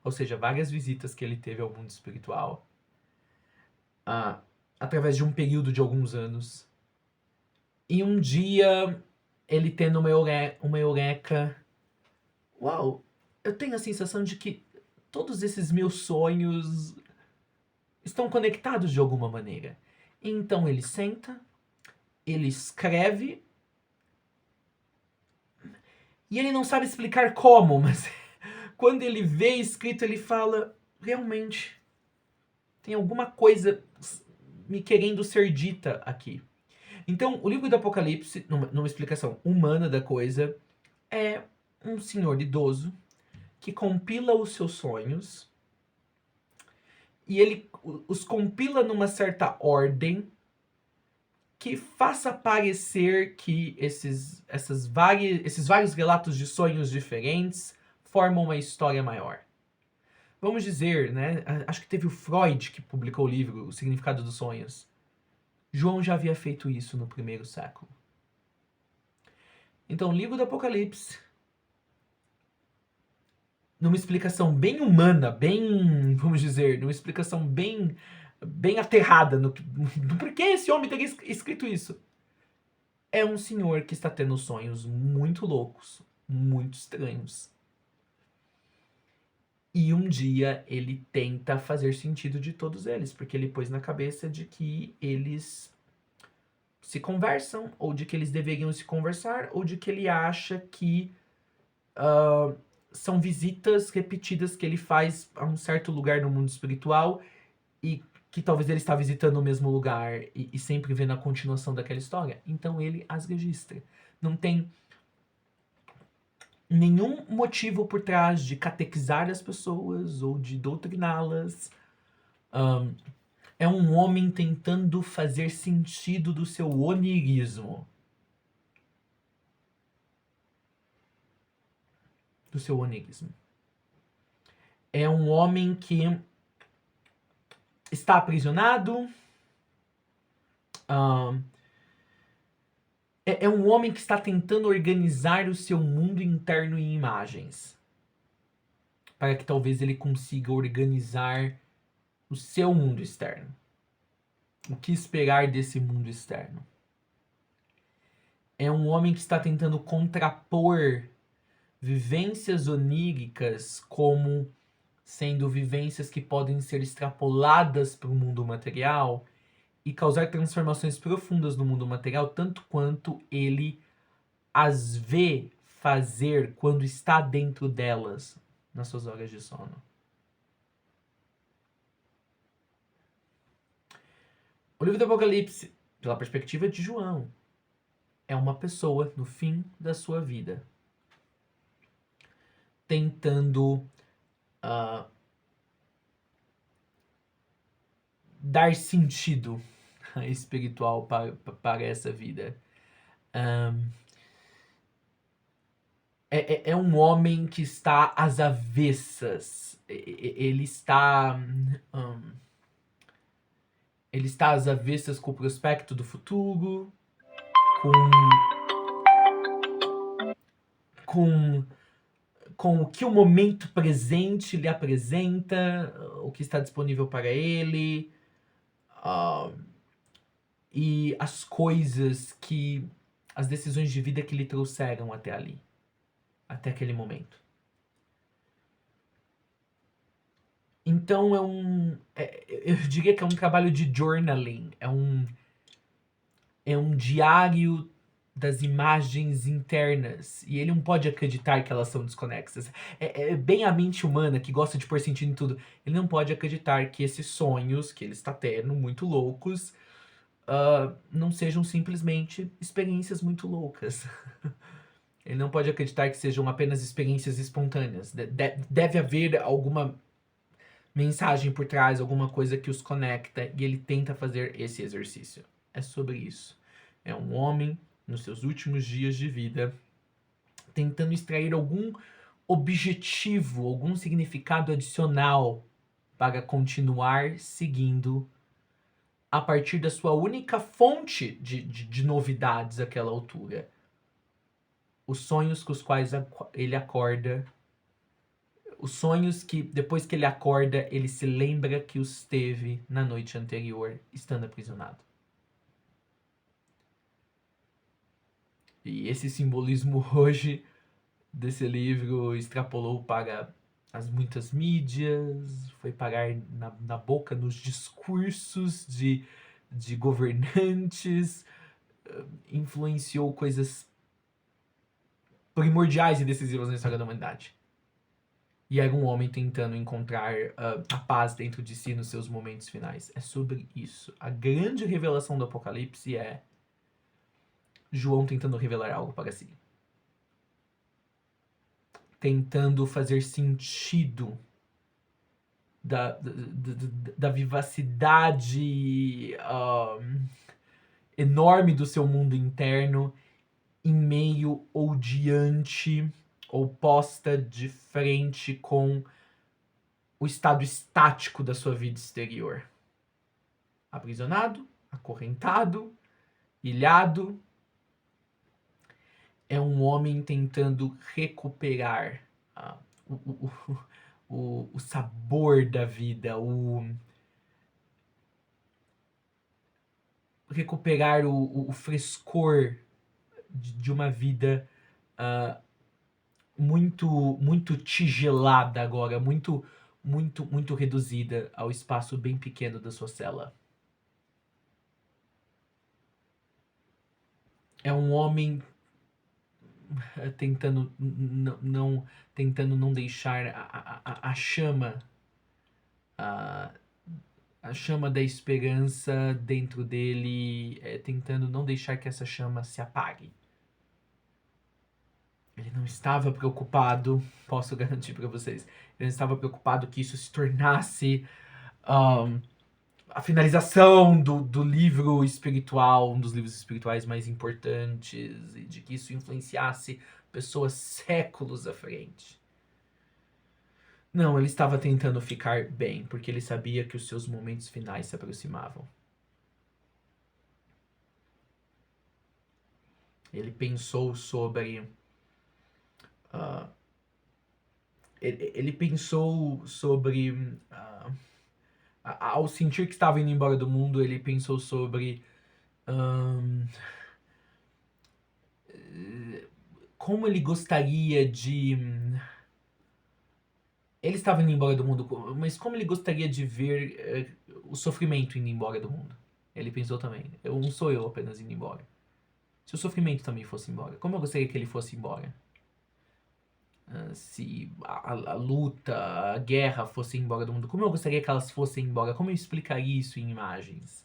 ou seja, várias visitas que ele teve ao mundo espiritual, através de um período de alguns anos. E um dia, ele tendo uma eureka. Uau, eu tenho a sensação de que todos esses meus sonhos estão conectados de alguma maneira. Então ele senta, ele escreve, e ele não sabe explicar como, mas quando ele vê escrito, ele fala: realmente, tem alguma coisa me querendo ser dita aqui. Então, o livro do Apocalipse, numa explicação humana da coisa, é um senhor idoso que compila os seus sonhos e ele os compila numa certa ordem que faça parecer que esses vários relatos de sonhos diferentes formam uma história maior. Vamos dizer, né? Acho que teve o Freud que publicou o livro O Significado dos Sonhos. João já havia feito isso no 1º século. Então, o livro do Apocalipse, numa explicação bem humana, bem, vamos dizer, numa explicação bem aterrada do porquê esse homem teria escrito isso. É um senhor que está tendo sonhos muito loucos, muito estranhos. E um dia ele tenta fazer sentido de todos eles, porque ele pôs na cabeça de que eles se conversam, ou de que eles deveriam se conversar, ou de que ele acha que são visitas repetidas que ele faz a um certo lugar no mundo espiritual e que talvez ele está visitando o mesmo lugar e sempre vendo a continuação daquela história. Então ele as registra. Não tem nenhum motivo por trás de catequizar as pessoas ou de doutriná-las. É um homem tentando fazer sentido do seu onirismo. Do seu onirismo. É um homem que está aprisionado. É um homem que está tentando organizar o seu mundo interno em imagens. Para que talvez ele consiga organizar o seu mundo externo. O que esperar desse mundo externo? É um homem que está tentando contrapor vivências oníricas como sendo vivências que podem ser extrapoladas para o mundo material e causar transformações profundas no mundo material, tanto quanto ele as vê fazer quando está dentro delas nas suas horas de sono. O livro do Apocalipse, pela perspectiva de João, é uma pessoa no fim da sua vida tentando dar sentido espiritual para essa vida. É um homem que está às avessas. Ele está às avessas com o prospecto do futuro, com o que o momento presente lhe apresenta, o que está disponível para ele, e as coisas as decisões de vida que lhe trouxeram até ali, até aquele momento. Então eu diria que é um trabalho de journaling, é um diário das imagens internas, e ele não pode acreditar que elas são desconexas. É bem a mente humana que gosta de pôr sentido em tudo. Ele não pode acreditar que esses sonhos que ele está tendo, muito loucos, não sejam simplesmente experiências muito loucas. Ele não pode acreditar que sejam apenas experiências espontâneas. Deve haver alguma mensagem por trás, alguma coisa que os conecta, e ele tenta fazer esse exercício. É sobre isso. É um homem, nos seus últimos dias de vida, tentando extrair algum objetivo, algum significado adicional para continuar seguindo a partir da sua única fonte de novidades àquela altura. Os sonhos com os quais ele acorda, os sonhos que, depois que ele acorda, ele se lembra que os teve na noite anterior, estando aprisionado. E esse simbolismo hoje desse livro extrapolou para as muitas mídias, foi parar na boca, nos discursos de governantes, influenciou coisas primordiais e decisivas na história da humanidade. E era um homem tentando encontrar a paz dentro de si nos seus momentos finais. É sobre isso. A grande revelação do Apocalipse é João tentando revelar algo para si. Tentando fazer sentido da vivacidade enorme do seu mundo interno em meio ou diante ou posta de frente com o estado estático da sua vida exterior. Aprisionado, acorrentado, ilhado. É um homem tentando recuperar o sabor da vida, recuperar o frescor de uma vida muito tigelada agora, muito reduzida ao espaço bem pequeno da sua cela. É um homem tentando não deixar a chama a chama da esperança dentro dele, tentando não deixar que essa chama se apague. Ele não estava preocupado, posso garantir para vocês, ele não estava preocupado que isso se tornasse a finalização do livro espiritual, um dos livros espirituais mais importantes, e de que isso influenciasse pessoas séculos à frente. Não, ele estava tentando ficar bem, porque ele sabia que os seus momentos finais se aproximavam. Ele pensou sobre... ele pensou sobre... ao sentir que estava indo embora do mundo, ele pensou sobre... como ele gostaria de... Ele estava indo embora do mundo, mas como ele gostaria de ver o sofrimento indo embora do mundo? Ele pensou também. Não sou eu apenas indo embora. Se o sofrimento também fosse embora, como eu gostaria que ele fosse embora? Se a luta, a guerra fosse embora do mundo, como eu gostaria que elas fossem embora? Como eu explicaria isso em imagens?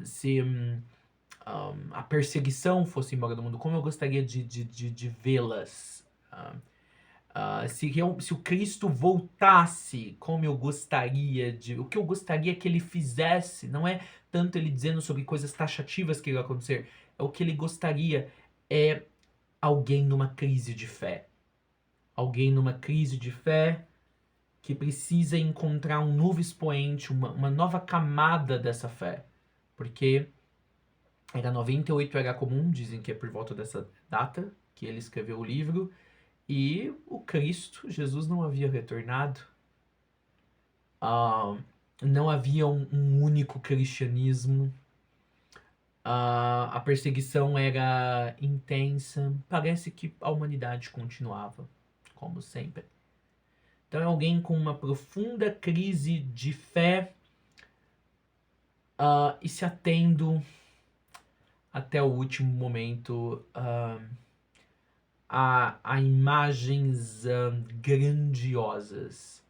Se a perseguição fosse embora do mundo, como eu gostaria de vê-las? Se o Cristo voltasse, como eu gostaria de... O que eu gostaria que ele fizesse, não é tanto ele dizendo sobre coisas taxativas que irão acontecer, é o que ele gostaria é alguém numa crise de fé. Alguém numa crise de fé que precisa encontrar um novo expoente, uma nova camada dessa fé. Porque era 98 era comum, dizem que é por volta dessa data que ele escreveu o livro, e o Cristo, Jesus, não havia retornado. Não havia um único cristianismo. A perseguição era intensa. Parece que a humanidade continuava, como sempre. Então é alguém com uma profunda crise de fé e se atendo até o último momento a imagens grandiosas,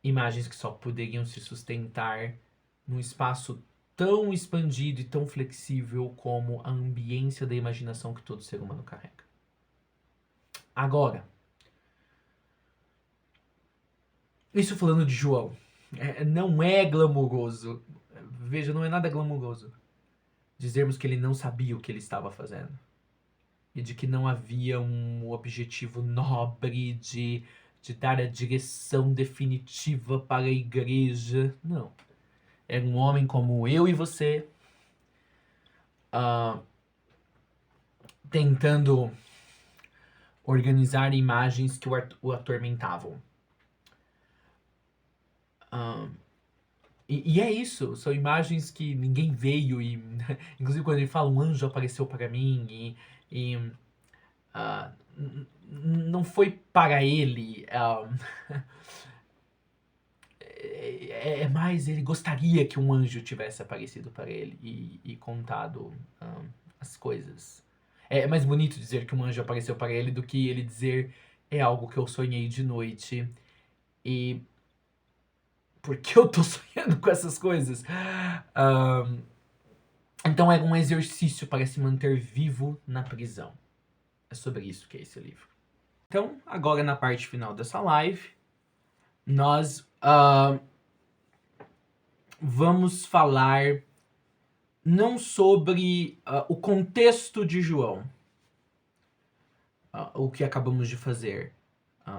imagens que só poderiam se sustentar num espaço tão expandido e tão flexível como a ambiência da imaginação que todo ser humano carrega. Agora, isso falando de João, não é glamouroso, veja, não é nada glamouroso dizermos que ele não sabia o que ele estava fazendo e de que não havia um objetivo nobre de dar a direção definitiva para a igreja. Não. Era um homem como eu e você, tentando organizar imagens que o atormentavam. E é isso, são imagens que ninguém veio, e inclusive quando ele fala um anjo apareceu para mim, não foi para ele, é mais, ele gostaria que um anjo tivesse aparecido para ele e contado as coisas. É mais bonito dizer que um anjo apareceu para ele do que ele dizer é algo que eu sonhei de noite e por que eu tô sonhando com essas coisas? Então é um exercício para se manter vivo na prisão. É sobre isso que é esse livro. Então, agora na parte final dessa live, nós vamos falar não sobre o contexto de João, o que acabamos de fazer,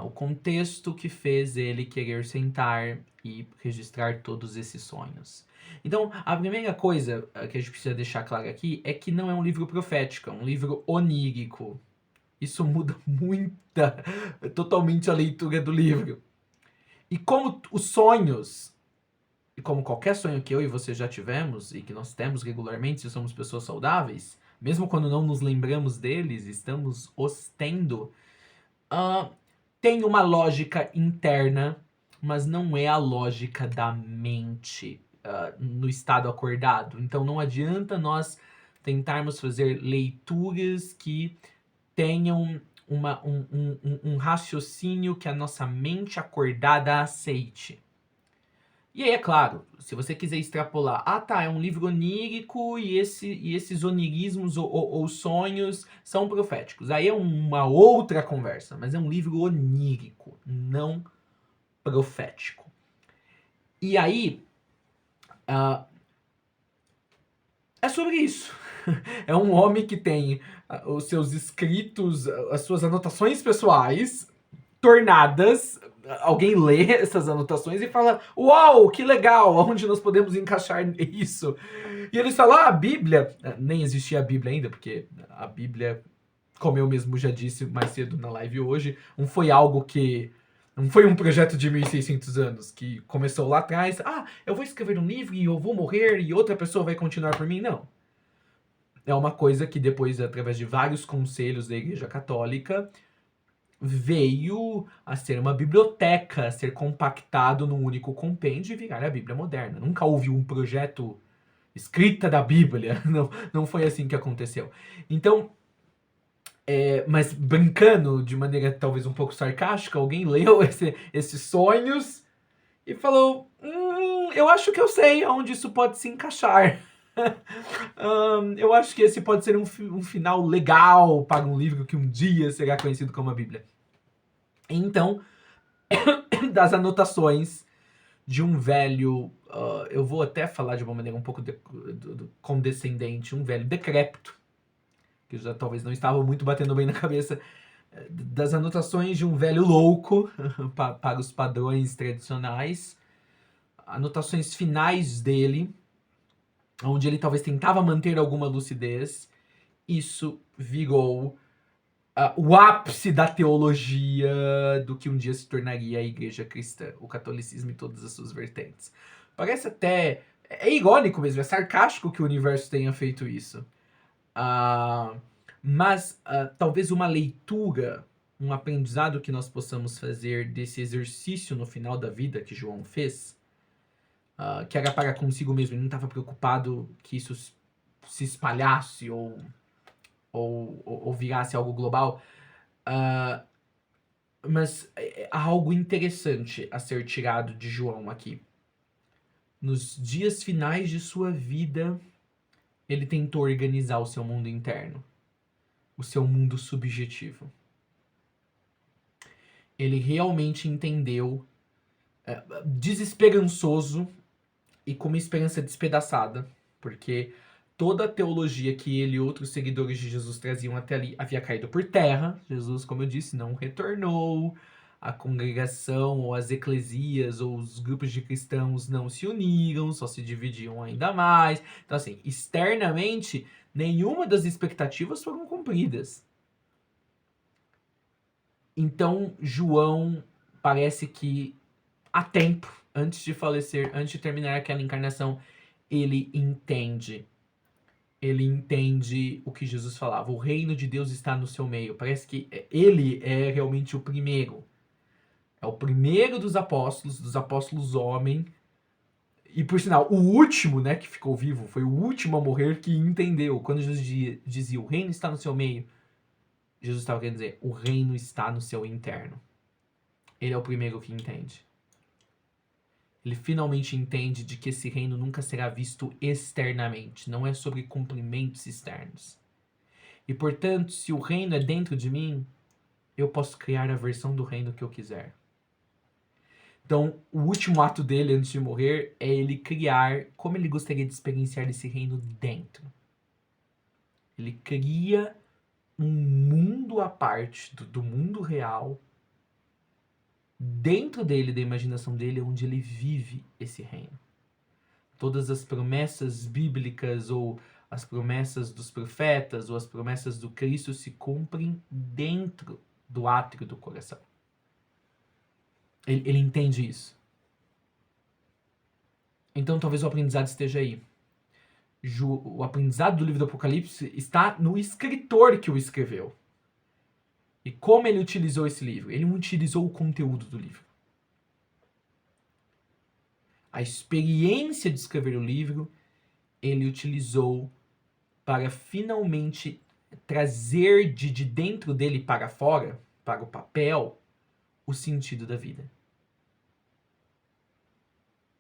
o contexto que fez ele querer sentar e registrar todos esses sonhos. Então, a primeira coisa que a gente precisa deixar claro aqui é que não é um livro profético, é um livro onírico. Isso muda totalmente a leitura do livro. E como os sonhos, e como qualquer sonho que eu e você já tivemos, e que nós temos regularmente se somos pessoas saudáveis, mesmo quando não nos lembramos deles, estamos os tendo, tem uma lógica interna, mas não é a lógica da mente no estado acordado. Então não adianta nós tentarmos fazer leituras que tenham um raciocínio que a nossa mente acordada aceite. E aí, é claro, se você quiser extrapolar, é um livro onírico e esses onirismos ou sonhos são proféticos. Aí é uma outra conversa, mas é um livro onírico, não profético. E aí, é sobre isso. É um homem que tem os seus escritos, as suas anotações pessoais tornadas. Alguém lê essas anotações e fala: uau, que legal, onde nós podemos encaixar isso? E eles falam: a Bíblia, nem existia a Bíblia ainda, porque a Bíblia, como eu mesmo já disse mais cedo na live hoje, não foi algo que, não foi um projeto de 1600 anos que começou lá atrás, eu vou escrever um livro e eu vou morrer e outra pessoa vai continuar por mim. Não. É uma coisa que depois, através de vários conselhos da Igreja Católica, veio a ser uma biblioteca, a ser compactado num único compêndio e virar a Bíblia moderna. Nunca houve um projeto escrita da Bíblia, não foi assim que aconteceu. Então, mas brincando de maneira talvez um pouco sarcástica, alguém leu esses sonhos e falou: eu acho que eu sei onde isso pode se encaixar. Eu acho que esse pode ser um final legal para um livro que um dia será conhecido como a Bíblia. Então, das anotações de um velho, eu vou até falar de uma maneira um pouco condescendente, um velho decrépito, que já talvez não estava muito batendo bem na cabeça, das anotações de um velho louco para os padrões tradicionais, anotações finais dele, onde ele talvez tentava manter alguma lucidez. Isso virou o ápice da teologia do que um dia se tornaria a igreja cristã, o catolicismo e todas as suas vertentes. Parece até... é irônico mesmo, é sarcástico que o universo tenha feito isso. Mas talvez uma leitura, um aprendizado que nós possamos fazer desse exercício no final da vida que João fez, que era para consigo mesmo, ele não estava preocupado que isso se espalhasse ou virasse algo global. Mas há algo interessante a ser tirado de João aqui. Nos dias finais de sua vida, ele tentou organizar o seu mundo interno, o seu mundo subjetivo. Ele realmente entendeu, desesperançoso e com uma esperança despedaçada, porque toda a teologia que ele e outros seguidores de Jesus traziam até ali havia caído por terra. Jesus, como eu disse, não retornou. A congregação, ou as eclesias, ou os grupos de cristãos não se uniram, só se dividiam ainda mais. Então, assim, externamente, nenhuma das expectativas foram cumpridas. Então, João parece que há tempo, antes de falecer, antes de terminar aquela encarnação, ele entende o que Jesus falava. O reino de Deus está no seu meio. Parece que ele é realmente o primeiro. É o primeiro dos apóstolos homem. E por sinal, o último, né, que ficou vivo, foi o último a morrer que entendeu. Quando Jesus dizia o reino está no seu meio, Jesus estava querendo dizer, o reino está no seu interno. Ele é o primeiro que entende. Ele finalmente entende de que esse reino nunca será visto externamente, não é sobre cumprimentos externos. E portanto, se o reino é dentro de mim, eu posso criar a versão do reino que eu quiser. Então, o último ato dele antes de morrer é ele criar como ele gostaria de experienciar esse reino dentro. Ele cria um mundo à parte do mundo real, dentro dele, da imaginação dele, onde ele vive esse reino. Todas as promessas bíblicas ou as promessas dos profetas ou as promessas do Cristo se cumprem dentro do átrio do coração. Ele entende isso. Então talvez o aprendizado esteja aí. O aprendizado do livro do Apocalipse está no escritor que o escreveu. E como ele utilizou esse livro? Ele não utilizou o conteúdo do livro. A experiência de escrever o livro, ele utilizou para finalmente trazer de dentro dele para fora, para o papel, o sentido da vida.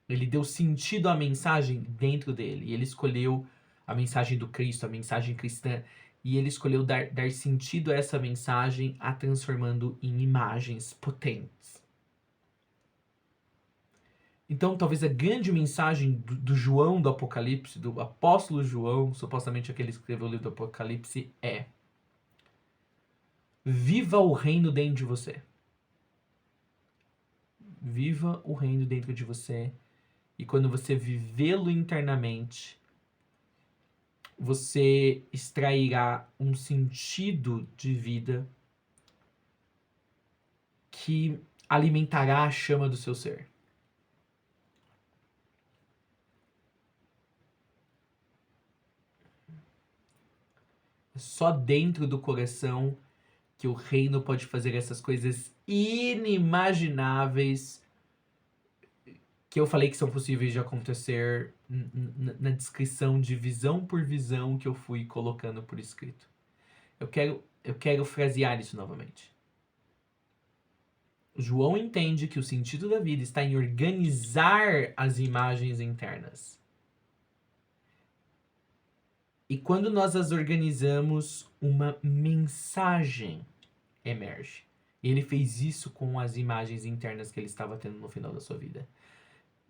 Ele deu sentido à mensagem dentro dele. E ele escolheu a mensagem do Cristo, a mensagem cristã. E ele escolheu dar sentido a essa mensagem, a transformando em imagens potentes. Então, talvez a grande mensagem do João do Apocalipse, do apóstolo João, supostamente aquele que escreveu o livro do Apocalipse, é: viva o reino dentro de você. Viva o reino dentro de você. E quando você vivê-lo internamente, você extrairá um sentido de vida que alimentará a chama do seu ser. Só dentro do coração que o reino pode fazer essas coisas inimagináveis que eu falei que são possíveis de acontecer na descrição de visão por visão que eu fui colocando por escrito. Eu quero frasear isso novamente. João entende que o sentido da vida está em organizar as imagens internas. E quando nós as organizamos, uma mensagem emerge. E ele fez isso com as imagens internas que ele estava tendo no final da sua vida.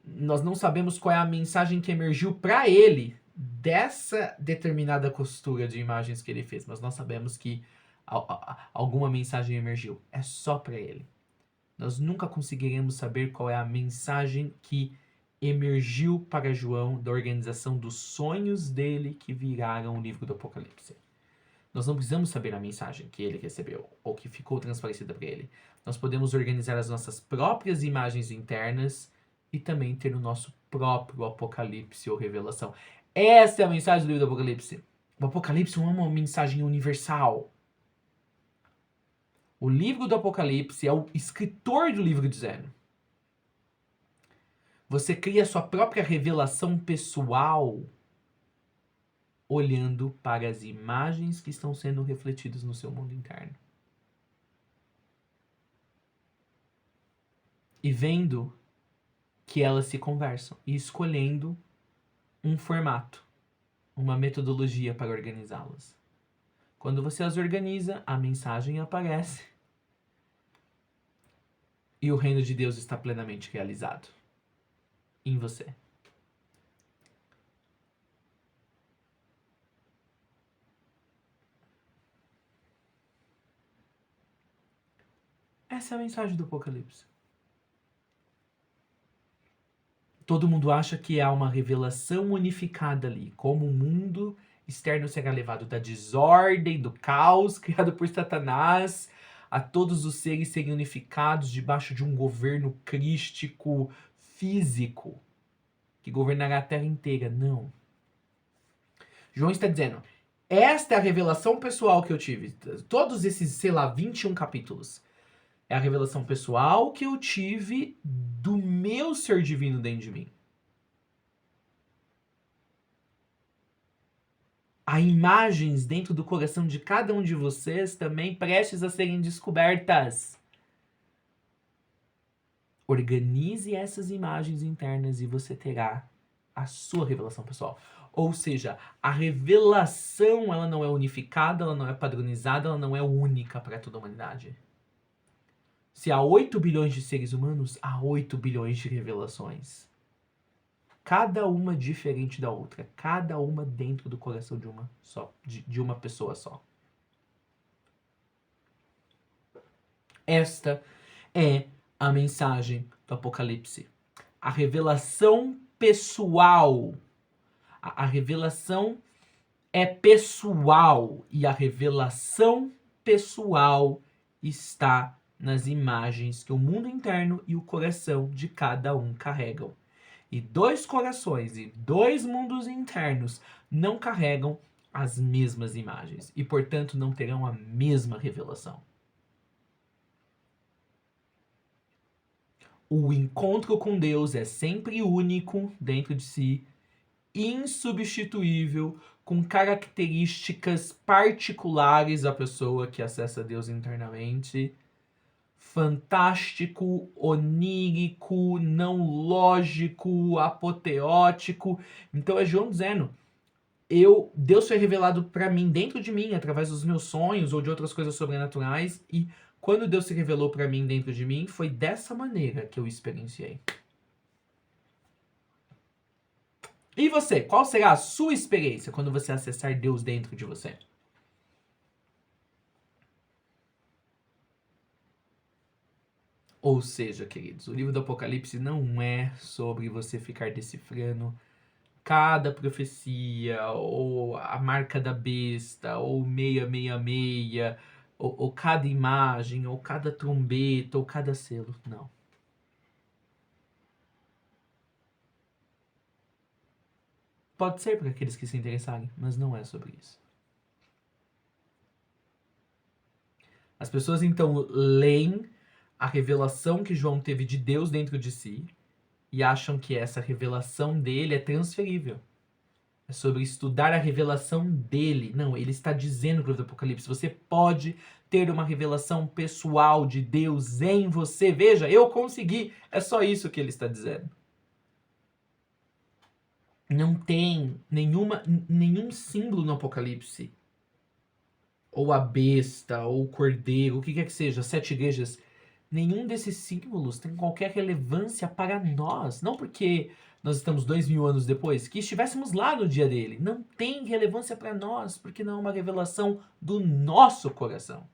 Nós não sabemos qual é a mensagem que emergiu para ele dessa determinada costura de imagens que ele fez, mas nós sabemos que alguma mensagem emergiu. É só para ele. Nós nunca conseguiremos saber qual é a mensagem que emergiu para João da organização dos sonhos dele que viraram o livro do Apocalipse. Nós não precisamos saber a mensagem que ele recebeu ou que ficou transparecida para ele. Nós podemos organizar as nossas próprias imagens internas e também ter o nosso próprio Apocalipse ou revelação. Essa é a mensagem do livro do Apocalipse. O Apocalipse não é uma mensagem universal. O livro do Apocalipse é o escritor do livro dizendo: você cria a sua própria revelação pessoal olhando para as imagens que estão sendo refletidas no seu mundo interno. E vendo que elas se conversam e escolhendo um formato, uma metodologia para organizá-las. Quando você as organiza, a mensagem aparece e o reino de Deus está plenamente realizado em você. Essa é a mensagem do Apocalipse. Todo mundo acha que há uma revelação unificada ali, como o mundo externo será levado da desordem, do caos criado por Satanás, a todos os seres serem unificados debaixo de um governo crístico físico que governará a terra inteira. Não. João está dizendo, esta é a revelação pessoal que eu tive. Todos esses, 21 capítulos. É a revelação pessoal que eu tive do meu ser divino dentro de mim. Há imagens dentro do coração de cada um de vocês também prestes a serem descobertas. Organize essas imagens internas e você terá a sua revelação pessoal. Ou seja, a revelação ela não é unificada, ela não é padronizada, ela não é única para toda a humanidade. Se há 8 bilhões de seres humanos, há 8 bilhões de revelações. Cada uma diferente da outra. Cada uma dentro do coração de uma só, de uma pessoa só. Esta é a mensagem do Apocalipse. A revelação pessoal. A revelação é pessoal. E a revelação pessoal está nas imagens que o mundo interno e o coração de cada um carregam. E 2 corações e 2 mundos internos não carregam as mesmas imagens e, portanto, não terão a mesma revelação. O encontro com Deus é sempre único dentro de si, insubstituível, com características particulares da pessoa que acessa Deus internamente. Fantástico, onírico, não lógico, apoteótico. Então é João dizendo, Deus foi revelado para mim, dentro de mim, através dos meus sonhos ou de outras coisas sobrenaturais, e quando Deus se revelou para mim dentro de mim, foi dessa maneira que eu experienciei. E você, qual será a sua experiência quando você acessar Deus dentro de você? Ou seja, queridos, o livro do Apocalipse não é sobre você ficar decifrando cada profecia, ou a marca da besta, ou 666, ou cada imagem, ou cada trombeta, ou cada selo. Não. Pode ser para aqueles que se interessarem, mas não é sobre isso. As pessoas então leem a revelação que João teve de Deus dentro de si e acham que essa revelação dele é transferível. É sobre estudar a revelação dele. Não, ele está dizendo no livro do Apocalipse, você pode ter uma revelação pessoal de Deus em você. Veja, eu consegui. É só isso que ele está dizendo. Não tem nenhum símbolo no Apocalipse. Ou a besta, ou o cordeiro, o que quer que seja, 7 igrejas. Nenhum desses símbolos tem qualquer relevância para nós. Não porque nós estamos 2000 anos depois, que estivéssemos lá no dia dele. Não tem relevância para nós, porque não é uma revelação do nosso coração.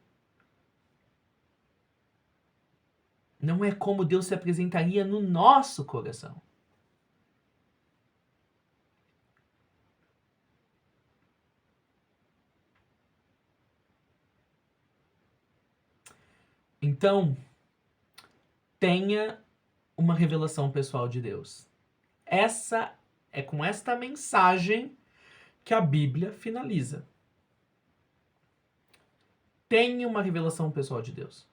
Não é como Deus se apresentaria no nosso coração. Então, tenha uma revelação pessoal de Deus. Essa é com esta mensagem que a Bíblia finaliza. Tenha uma revelação pessoal de Deus.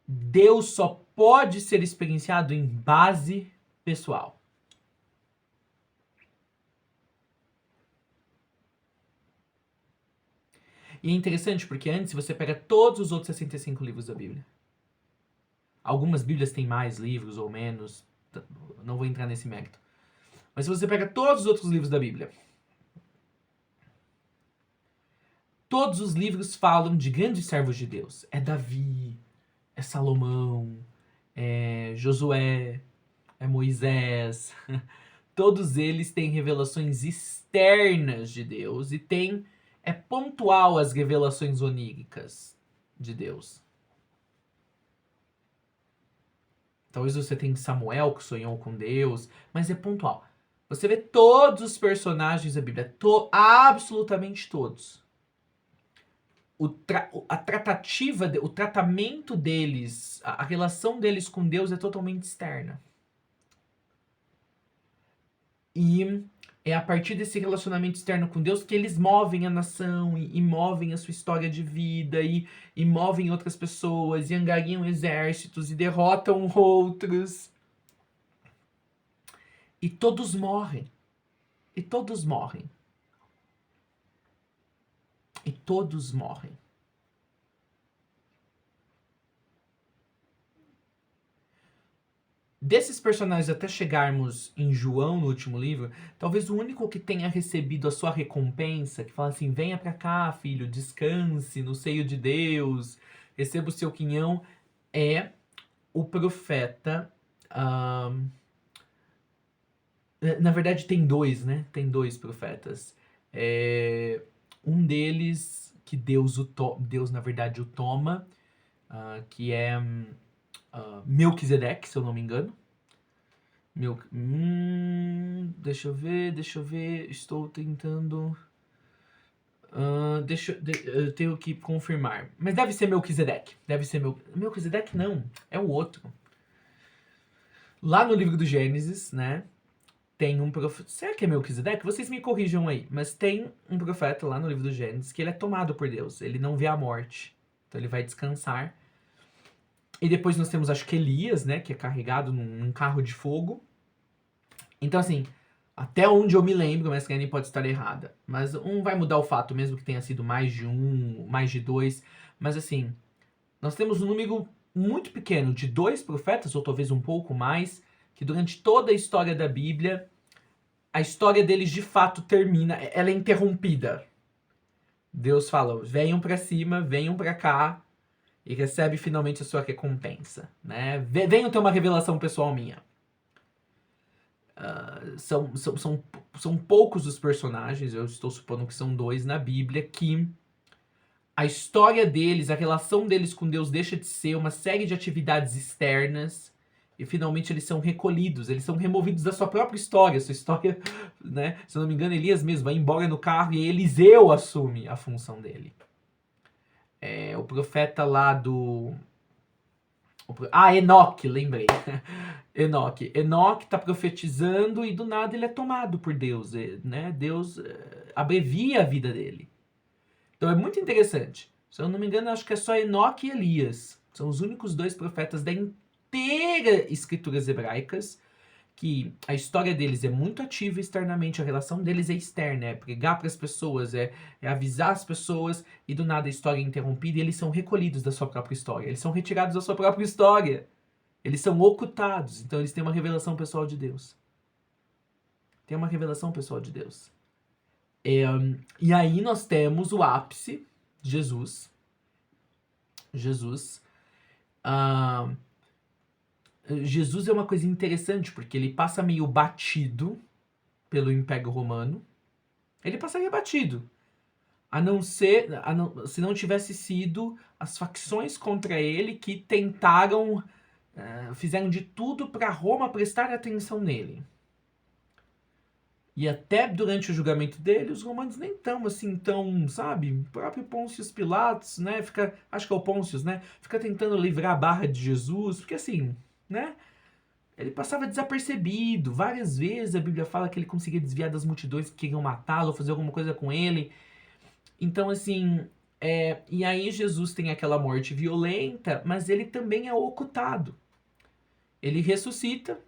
Deus só pode ser experienciado em base pessoal. E é interessante porque antes você pega todos os outros 65 livros da Bíblia. Algumas Bíblias têm mais livros ou menos, não vou entrar nesse mérito. Mas se você pega todos os outros livros da Bíblia, todos os livros falam de grandes servos de Deus. É Davi, é Salomão, é Josué, é Moisés. Todos eles têm revelações externas de Deus e é pontual as revelações oníricas de Deus. Talvez você tenha Samuel que sonhou com Deus, mas é pontual. Você vê todos os personagens da Bíblia, absolutamente todos. A tratativa, o tratamento deles, a relação deles com Deus é totalmente externa. E é a partir desse relacionamento externo com Deus que eles movem a nação e movem a sua história de vida e movem outras pessoas e angariam exércitos e derrotam outros. E todos morrem. E todos morrem. E todos morrem. Desses personagens até chegarmos em João, no último livro, talvez o único que tenha recebido a sua recompensa, que fala assim, venha pra cá, filho, descanse no seio de Deus, receba o seu quinhão, é o profeta... na verdade tem dois, né? Tem dois profetas. Um deles, que Deus na verdade o toma, que é... Melquisedeque, se eu não me engano. Deixa eu ver. Estou tentando. Eu tenho que confirmar. Mas deve ser Melquisedeque. Melquisedeque não, é o outro. Lá no livro do Gênesis, né? Tem um profeta. Será que é Melquisedeque? Vocês me corrijam aí. Mas tem um profeta lá no livro do Gênesis que ele é tomado por Deus. Ele não vê a morte. Então ele vai descansar. E depois nós temos, acho que Elias, né? Que é carregado num carro de fogo. Então, assim, até onde eu me lembro, mas que a Annie pode estar errada. Mas vai mudar o fato, mesmo que tenha sido mais de um, mais de dois. Mas, assim, nós temos um número muito pequeno de 2 profetas, ou talvez um pouco mais, que durante toda a história da Bíblia, a história deles de fato termina, ela é interrompida. Deus fala, venham pra cima, venham pra cá, e recebe finalmente a sua recompensa, né? Venham ter uma revelação pessoal minha. São poucos os personagens, eu estou supondo que são 2 na Bíblia, que a história deles, a relação deles com Deus deixa de ser uma série de atividades externas e finalmente eles são recolhidos, eles são removidos da sua própria história. Sua história, né? Se eu não me engano, Elias mesmo vai embora no carro e Eliseu assume a função dele. O profeta lá do... Enoque, lembrei. Enoque tá profetizando e do nada ele é tomado por Deus, né? Deus abrevia a vida dele. Então é muito interessante. Se eu não me engano, acho que é só Enoque e Elias. São os únicos 2 profetas da inteira escrituras hebraicas que a história deles é muito ativa externamente, a relação deles é externa, é pregar para as pessoas, é avisar as pessoas, e do nada a história é interrompida e eles são recolhidos da sua própria história, eles são retirados da sua própria história, eles são ocultados, então eles têm uma revelação pessoal de Deus. Tem uma revelação pessoal de Deus. E aí nós temos o ápice, Jesus. Jesus é uma coisa interessante, porque ele passa meio batido pelo Império Romano. Ele passaria batido. Se não tivesse sido as facções contra ele que tentaram, fizeram de tudo para Roma prestar atenção nele. E até durante o julgamento dele, os romanos nem tão assim, sabe? O próprio Pôncio Pilatos, né? Acho que é o Pôncio, né? Fica tentando livrar a barra de Jesus, porque assim, né? Ele passava desapercebido. Várias vezes a Bíblia fala que ele conseguia desviar das multidões que queriam matá-lo, fazer alguma coisa com ele. Então, assim, e aí Jesus tem aquela morte violenta, mas ele também é ocultado. Ele ressuscita,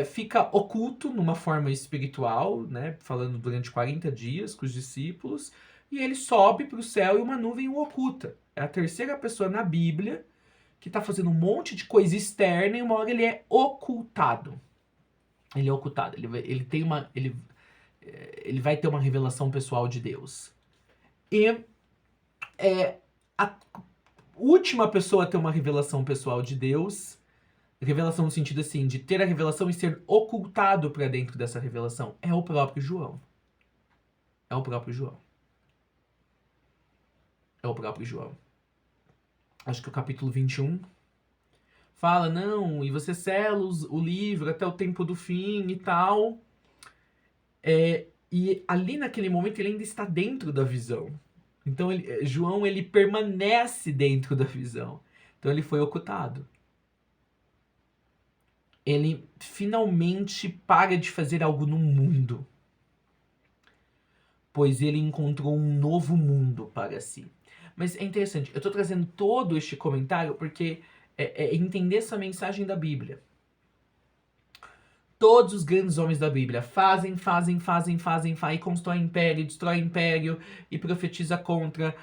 fica oculto numa forma espiritual, né? Falando durante 40 dias com os discípulos, e ele sobe para o céu e uma nuvem o oculta. É a terceira pessoa na Bíblia que está fazendo um monte de coisa externa e uma hora ele é ocultado. Ele é ocultado. Ele vai ter uma revelação pessoal de Deus. E a última pessoa a ter uma revelação pessoal de Deus, revelação no sentido assim, de ter a revelação e ser ocultado para dentro dessa revelação, é o próprio João. É o próprio João. É o próprio João. Acho que o capítulo 21 fala, não, e você sela o livro até o tempo do fim e tal. E ali naquele momento ele ainda está dentro da visão. Então João ele permanece dentro da visão. Então ele foi ocultado. Ele finalmente para de fazer algo no mundo, pois ele encontrou um novo mundo para si. Mas é interessante, eu estou trazendo todo este comentário porque é entender essa mensagem da Bíblia. Todos os grandes homens da Bíblia fazem, e constroem império, destrói império e profetiza contra.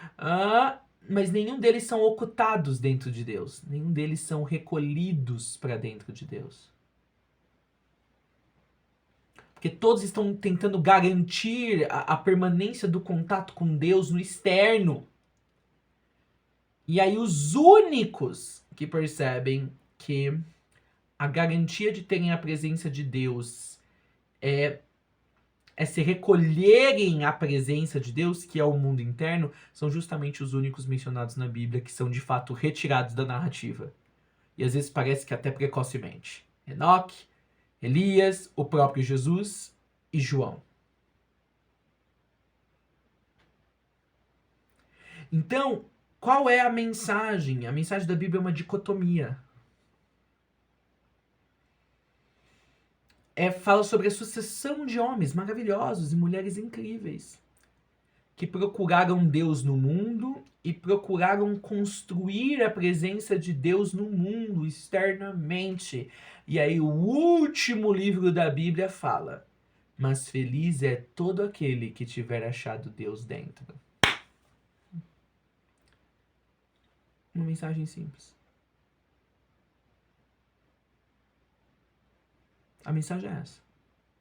Mas nenhum deles são ocultados dentro de Deus. Nenhum deles são recolhidos para dentro de Deus. Porque todos estão tentando garantir a permanência do contato com Deus no externo. E aí os únicos que percebem que a garantia de terem a presença de Deus é se recolherem à presença de Deus, que é o mundo interno, são justamente os únicos mencionados na Bíblia que são de fato retirados da narrativa. E às vezes parece que até precocemente. Enoque, Elias, o próprio Jesus e João. Então, qual é a mensagem? A mensagem da Bíblia é uma dicotomia. Fala sobre a sucessão de homens maravilhosos e mulheres incríveis que procuraram Deus no mundo e procuraram construir a presença de Deus no mundo externamente. E aí o último livro da Bíblia fala: mas feliz é todo aquele que tiver achado Deus dentro. Uma mensagem simples. A mensagem é essa,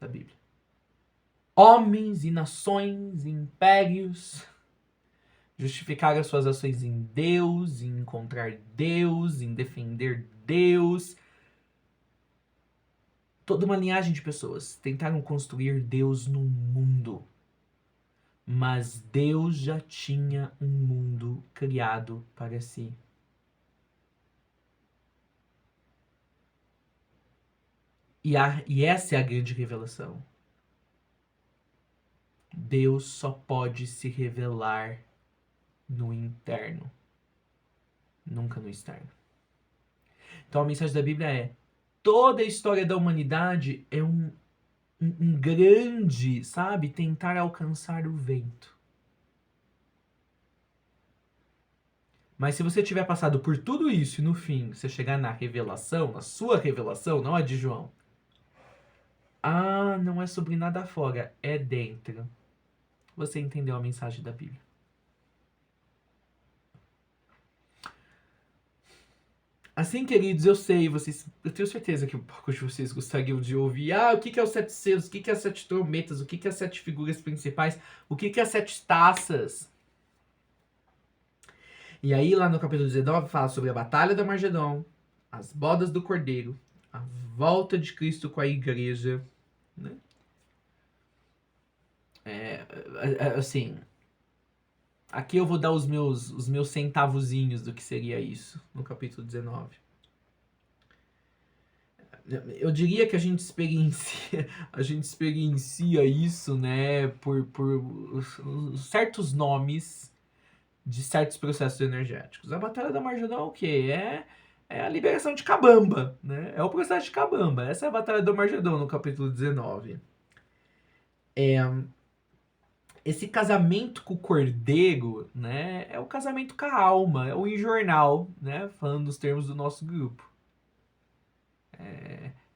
da Bíblia. Homens e nações, impérios, justificaram suas ações em Deus, em encontrar Deus, em defender Deus. Toda uma linhagem de pessoas tentaram construir Deus no mundo. Mas Deus já tinha um mundo criado para si. E essa é a grande revelação. Deus só pode se revelar no interno, nunca no externo. Então a mensagem da Bíblia é: toda a história da humanidade é um grande, sabe, tentar alcançar o vento. Mas se você tiver passado por tudo isso e no fim você chegar na revelação, na sua revelação, não a de João, não é sobre nada fora, é dentro. Você entendeu a mensagem da Bíblia. Assim, queridos, eu tenho certeza que poucos de vocês gostariam de ouvir. O que é os 7 selos? O que é as 7 trombetas? O que é as 7 figuras principais? O que é as 7 taças? E aí, lá no capítulo 19, fala sobre a batalha da Margedon, as bodas do Cordeiro, a volta de Cristo com a igreja, né? Assim, aqui eu vou dar os meus centavozinhos do que seria isso, no capítulo 19. Eu diria que a gente experiencia isso, né, por certos nomes de certos processos energéticos. A batalha da Margedon é o quê? É a liberação de Cabamba, né? É o processo de Cabamba. Essa é a batalha da Margedon no capítulo 19. Esse casamento com o cordeiro, né, é o casamento com a alma, é o enjornal, né, falando nos termos do nosso grupo.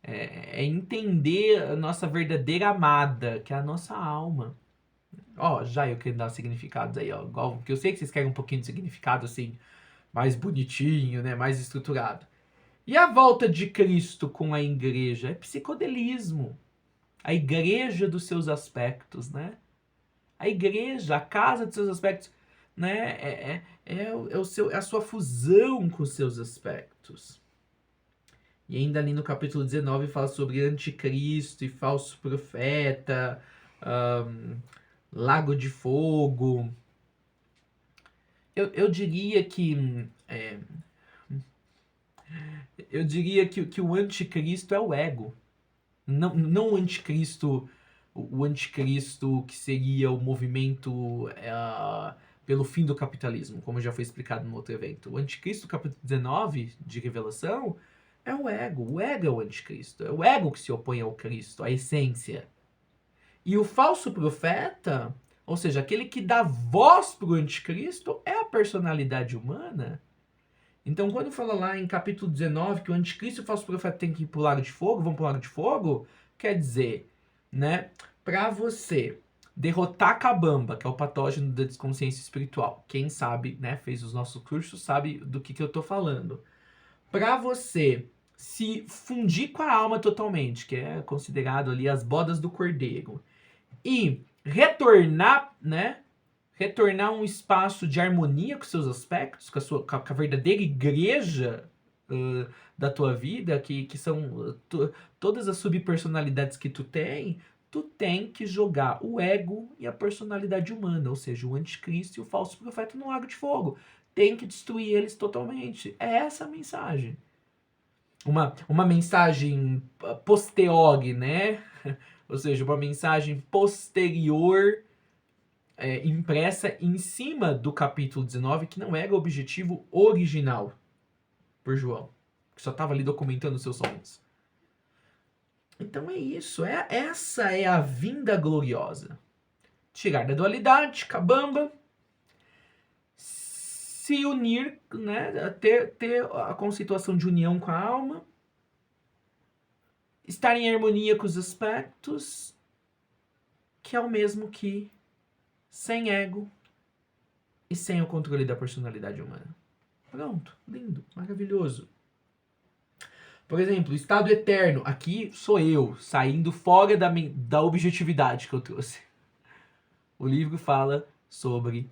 É entender a nossa verdadeira amada, que é a nossa alma. Ó, já eu querendo dar significados aí, ó. Igual, porque eu sei que vocês querem um pouquinho de significado, assim, mais bonitinho, né? Mais estruturado. E a volta de Cristo com a igreja? É psicodelismo. A igreja dos seus aspectos, né? A igreja, a casa dos seus aspectos, né? É a sua fusão com os seus aspectos. E ainda ali no capítulo 19 fala sobre anticristo e falso profeta, lago de fogo. Eu diria que que o anticristo é o ego. Não o anticristo, o anticristo que seria o movimento pelo fim do capitalismo, como já foi explicado no outro evento. O anticristo, capítulo 19 de Revelação, é o ego. O ego é o anticristo. É o ego que se opõe ao Cristo, à essência. E o falso profeta, ou seja, aquele que dá voz para o anticristo, é a personalidade humana. Então, quando fala lá em capítulo 19 que o anticristo e o falso profeta tem que ir pro lago de fogo, vão pro lago de fogo, quer dizer, né, para você derrotar Cabamba, que é o patógeno da desconsciência espiritual. Quem sabe, né, fez os nossos cursos, sabe do que eu tô falando. Para você se fundir com a alma totalmente, que é considerado ali as bodas do cordeiro, e retornar, né, retornar um espaço de harmonia com seus aspectos, com a verdadeira igreja da tua vida, que são todas as subpersonalidades que tu tem que jogar o ego e a personalidade humana, ou seja, o anticristo e o falso profeta no lago de fogo. Tem que destruir eles totalmente. É essa a mensagem. Uma mensagem posteog, né? Ou seja, uma mensagem posterior impressa em cima do capítulo 19, que não era o objetivo original por João, que só estava ali documentando seus sonhos. Então é isso, essa é a vinda gloriosa. Tirar da dualidade, cabamba, se unir, né, ter a conceituação de união com a alma, estar em harmonia com os aspectos, que é o mesmo que sem ego e sem o controle da personalidade humana. Pronto, lindo, maravilhoso. Por exemplo, estado eterno. Aqui sou eu, saindo fora da objetividade que eu trouxe. O livro fala sobre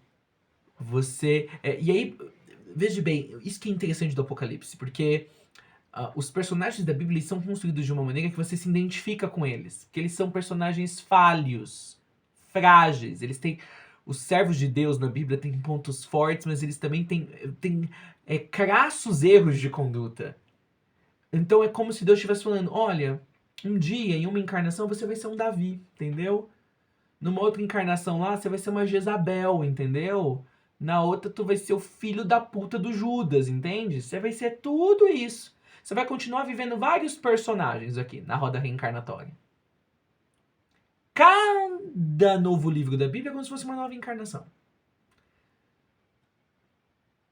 você. E aí, veja bem, isso que é interessante do Apocalipse, porque os personagens da Bíblia são construídos de uma maneira que você se identifica com eles. Porque eles são personagens falhos, frágeis. Eles têm. Os servos de Deus na Bíblia têm pontos fortes, mas eles também têm crassos erros de conduta. Então é como se Deus estivesse falando, olha, um dia, em uma encarnação, você vai ser um Davi, entendeu? Numa outra encarnação lá, você vai ser uma Jezabel, entendeu? Na outra, tu vai ser o filho da puta do Judas, entende? Você vai ser tudo isso. Você vai continuar vivendo vários personagens aqui na roda reencarnatória. Cada novo livro da Bíblia é como se fosse uma nova encarnação.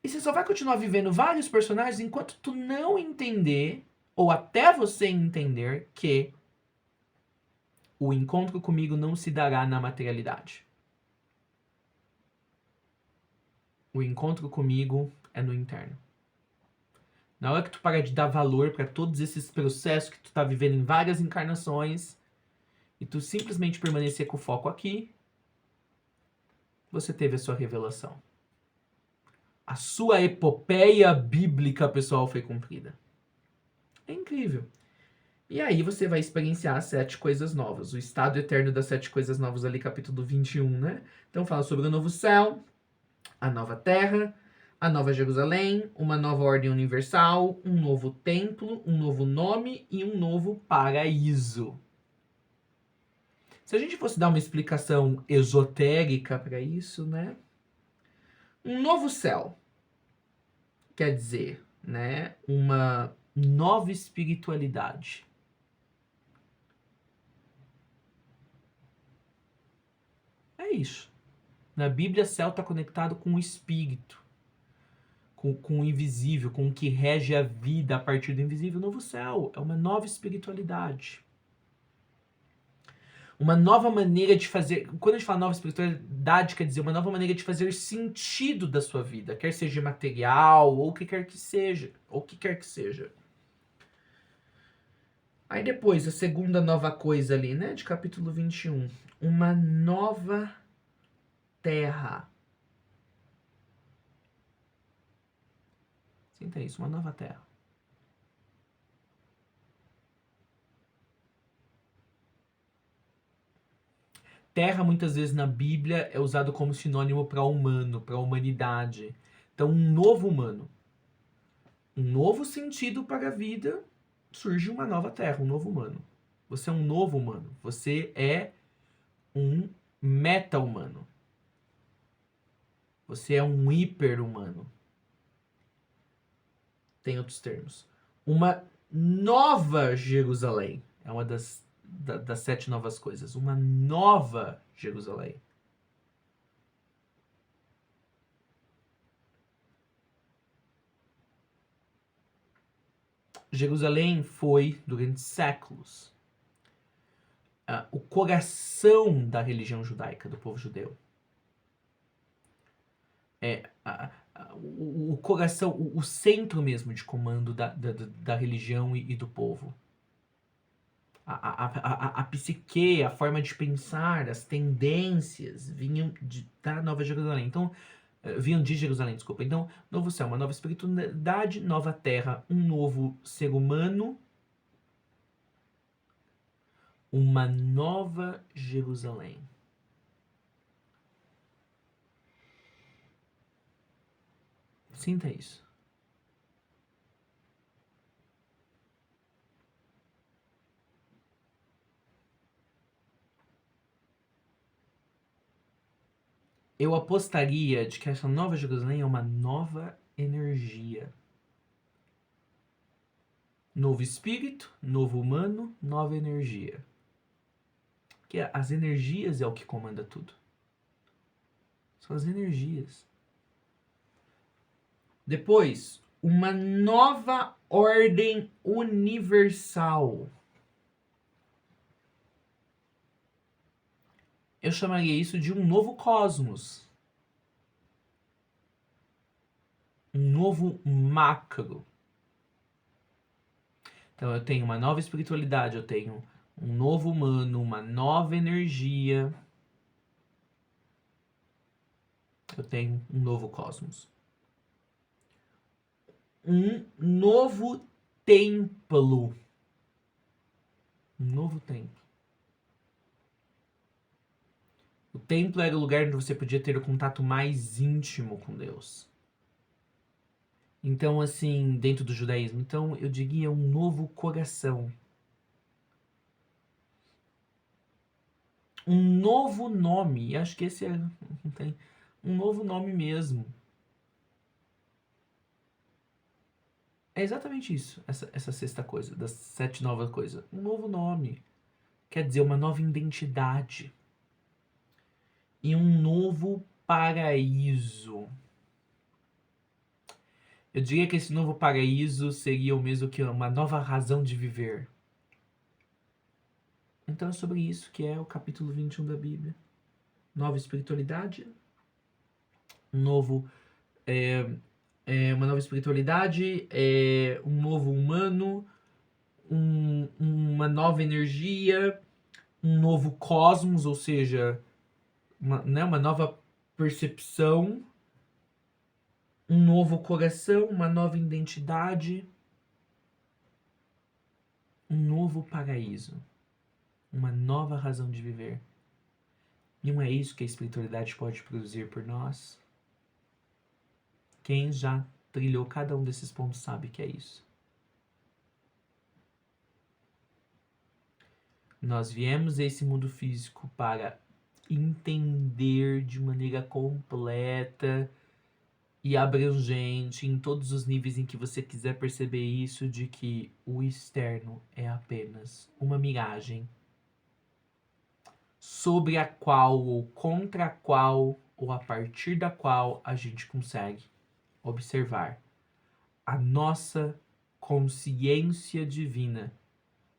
E você só vai continuar vivendo vários personagens enquanto tu não entender, ou até você entender, que o encontro comigo não se dará na materialidade. O encontro comigo é no interno. Na hora que tu parar de dar valor para todos esses processos que tu tá vivendo em várias encarnações e tu simplesmente permanecer com o foco aqui, você teve a sua revelação. A sua epopeia bíblica, pessoal, foi cumprida. É incrível. E aí você vai experienciar as 7 coisas novas. O estado eterno das 7 coisas novas ali, capítulo 21, né? Então fala sobre o novo céu, a nova terra, a nova Jerusalém, uma nova ordem universal, um novo templo, um novo nome e um novo paraíso. Se a gente fosse dar uma explicação esotérica para isso, né? Um novo céu quer dizer, né, uma nova espiritualidade. É isso. Na Bíblia, céu está conectado com o espírito, com o invisível, com o que rege a vida a partir do invisível. O novo céu é uma nova espiritualidade. uma nova maneira de fazer. Quando a gente fala nova espiritualidade, quer dizer uma nova maneira de fazer sentido da sua vida, quer seja material, ou o que quer que seja. Ou o que quer que seja. Aí depois, a segunda nova coisa ali, né? De capítulo 21. Uma nova terra. Sinta isso, uma nova terra. Terra, muitas vezes na Bíblia, é usado como sinônimo para humano, para humanidade. Então, um novo humano. Um novo sentido para a vida, surge uma nova terra, um novo humano. Você é um novo humano. Você é um meta-humano. Você é um hiper-humano. Tem outros termos. Uma nova Jerusalém. É uma das 7 novas coisas. Uma nova Jerusalém. Jerusalém foi, durante séculos, o coração da religião judaica, do povo judeu. O coração, o centro mesmo de comando da religião e do povo. A psique, a forma de pensar, as tendências vinham da Nova Jerusalém. Então, vinham de Jerusalém, desculpa. Então, novo céu, uma nova espiritualidade, nova terra, um novo ser humano, uma nova Jerusalém. Sinta isso. Eu apostaria de que essa nova Jerusalém é uma nova energia. Novo espírito, novo humano, nova energia. Porque as energias é o que comanda tudo. São as energias. Depois, uma nova ordem universal. Eu chamaria isso de um novo cosmos. Um novo macro. Então eu tenho uma nova espiritualidade, eu tenho um novo humano, uma nova energia. Eu tenho um novo cosmos. Um novo templo. Um novo templo. O templo era o lugar onde você podia ter o contato mais íntimo com Deus. Então, assim, dentro do judaísmo, então eu diria um novo coração. Um novo nome. Acho que esse é um novo nome mesmo. É exatamente isso, essa sexta coisa, das 7 novas coisas. Um novo nome. Quer dizer, uma nova identidade. E um novo paraíso. Eu diria que esse novo paraíso seria o mesmo que uma nova razão de viver. Então é sobre isso que é o capítulo 21 da Bíblia. Nova espiritualidade. Um novo... uma nova espiritualidade. Um novo humano. Uma nova energia. Um novo cosmos, ou seja... uma nova percepção, um novo coração, uma nova identidade, um novo paraíso, uma nova razão de viver. Não é isso que a espiritualidade pode produzir por nós? Quem já trilhou cada um desses pontos sabe que é isso. Nós viemos a esse mundo físico para entender de maneira completa e abrangente em todos os níveis em que você quiser perceber isso, de que o externo é apenas uma miragem sobre a qual ou contra a qual ou a partir da qual a gente consegue observar a nossa consciência divina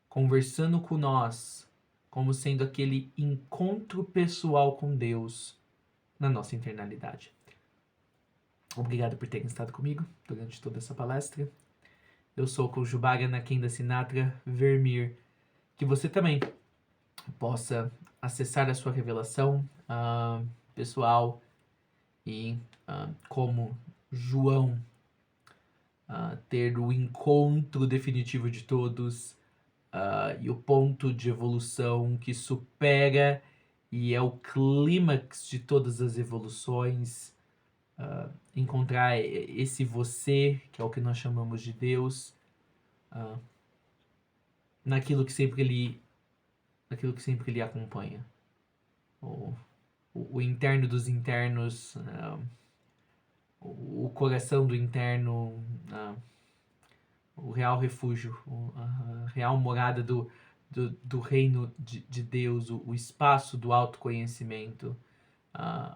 conversando com nós como sendo aquele encontro pessoal com Deus na nossa internalidade. Obrigado por terem estado comigo durante toda essa palestra. Eu sou o Conjubaga Nakenda Sinatra Vermir. Que você também possa acessar a sua revelação pessoal e, como João, ter o encontro definitivo de todos e o ponto de evolução que supera e é o clímax de todas as evoluções. Encontrar esse você, que é o que nós chamamos de Deus, naquilo que sempre ele acompanha. O interno dos internos, o coração do interno, o real refúgio, a real morada do reino de Deus, o espaço do autoconhecimento,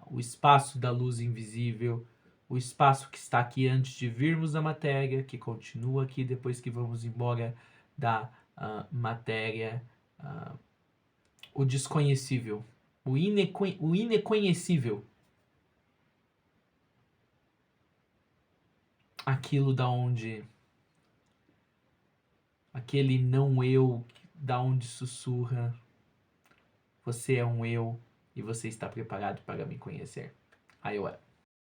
o espaço da luz invisível, o espaço que está aqui antes de virmos à matéria, que continua aqui depois que vamos embora da matéria, o desconhecível, o ineconhecível, aquilo da onde, aquele não eu da onde sussurra, você é um eu e você está preparado para me conhecer. Aí eu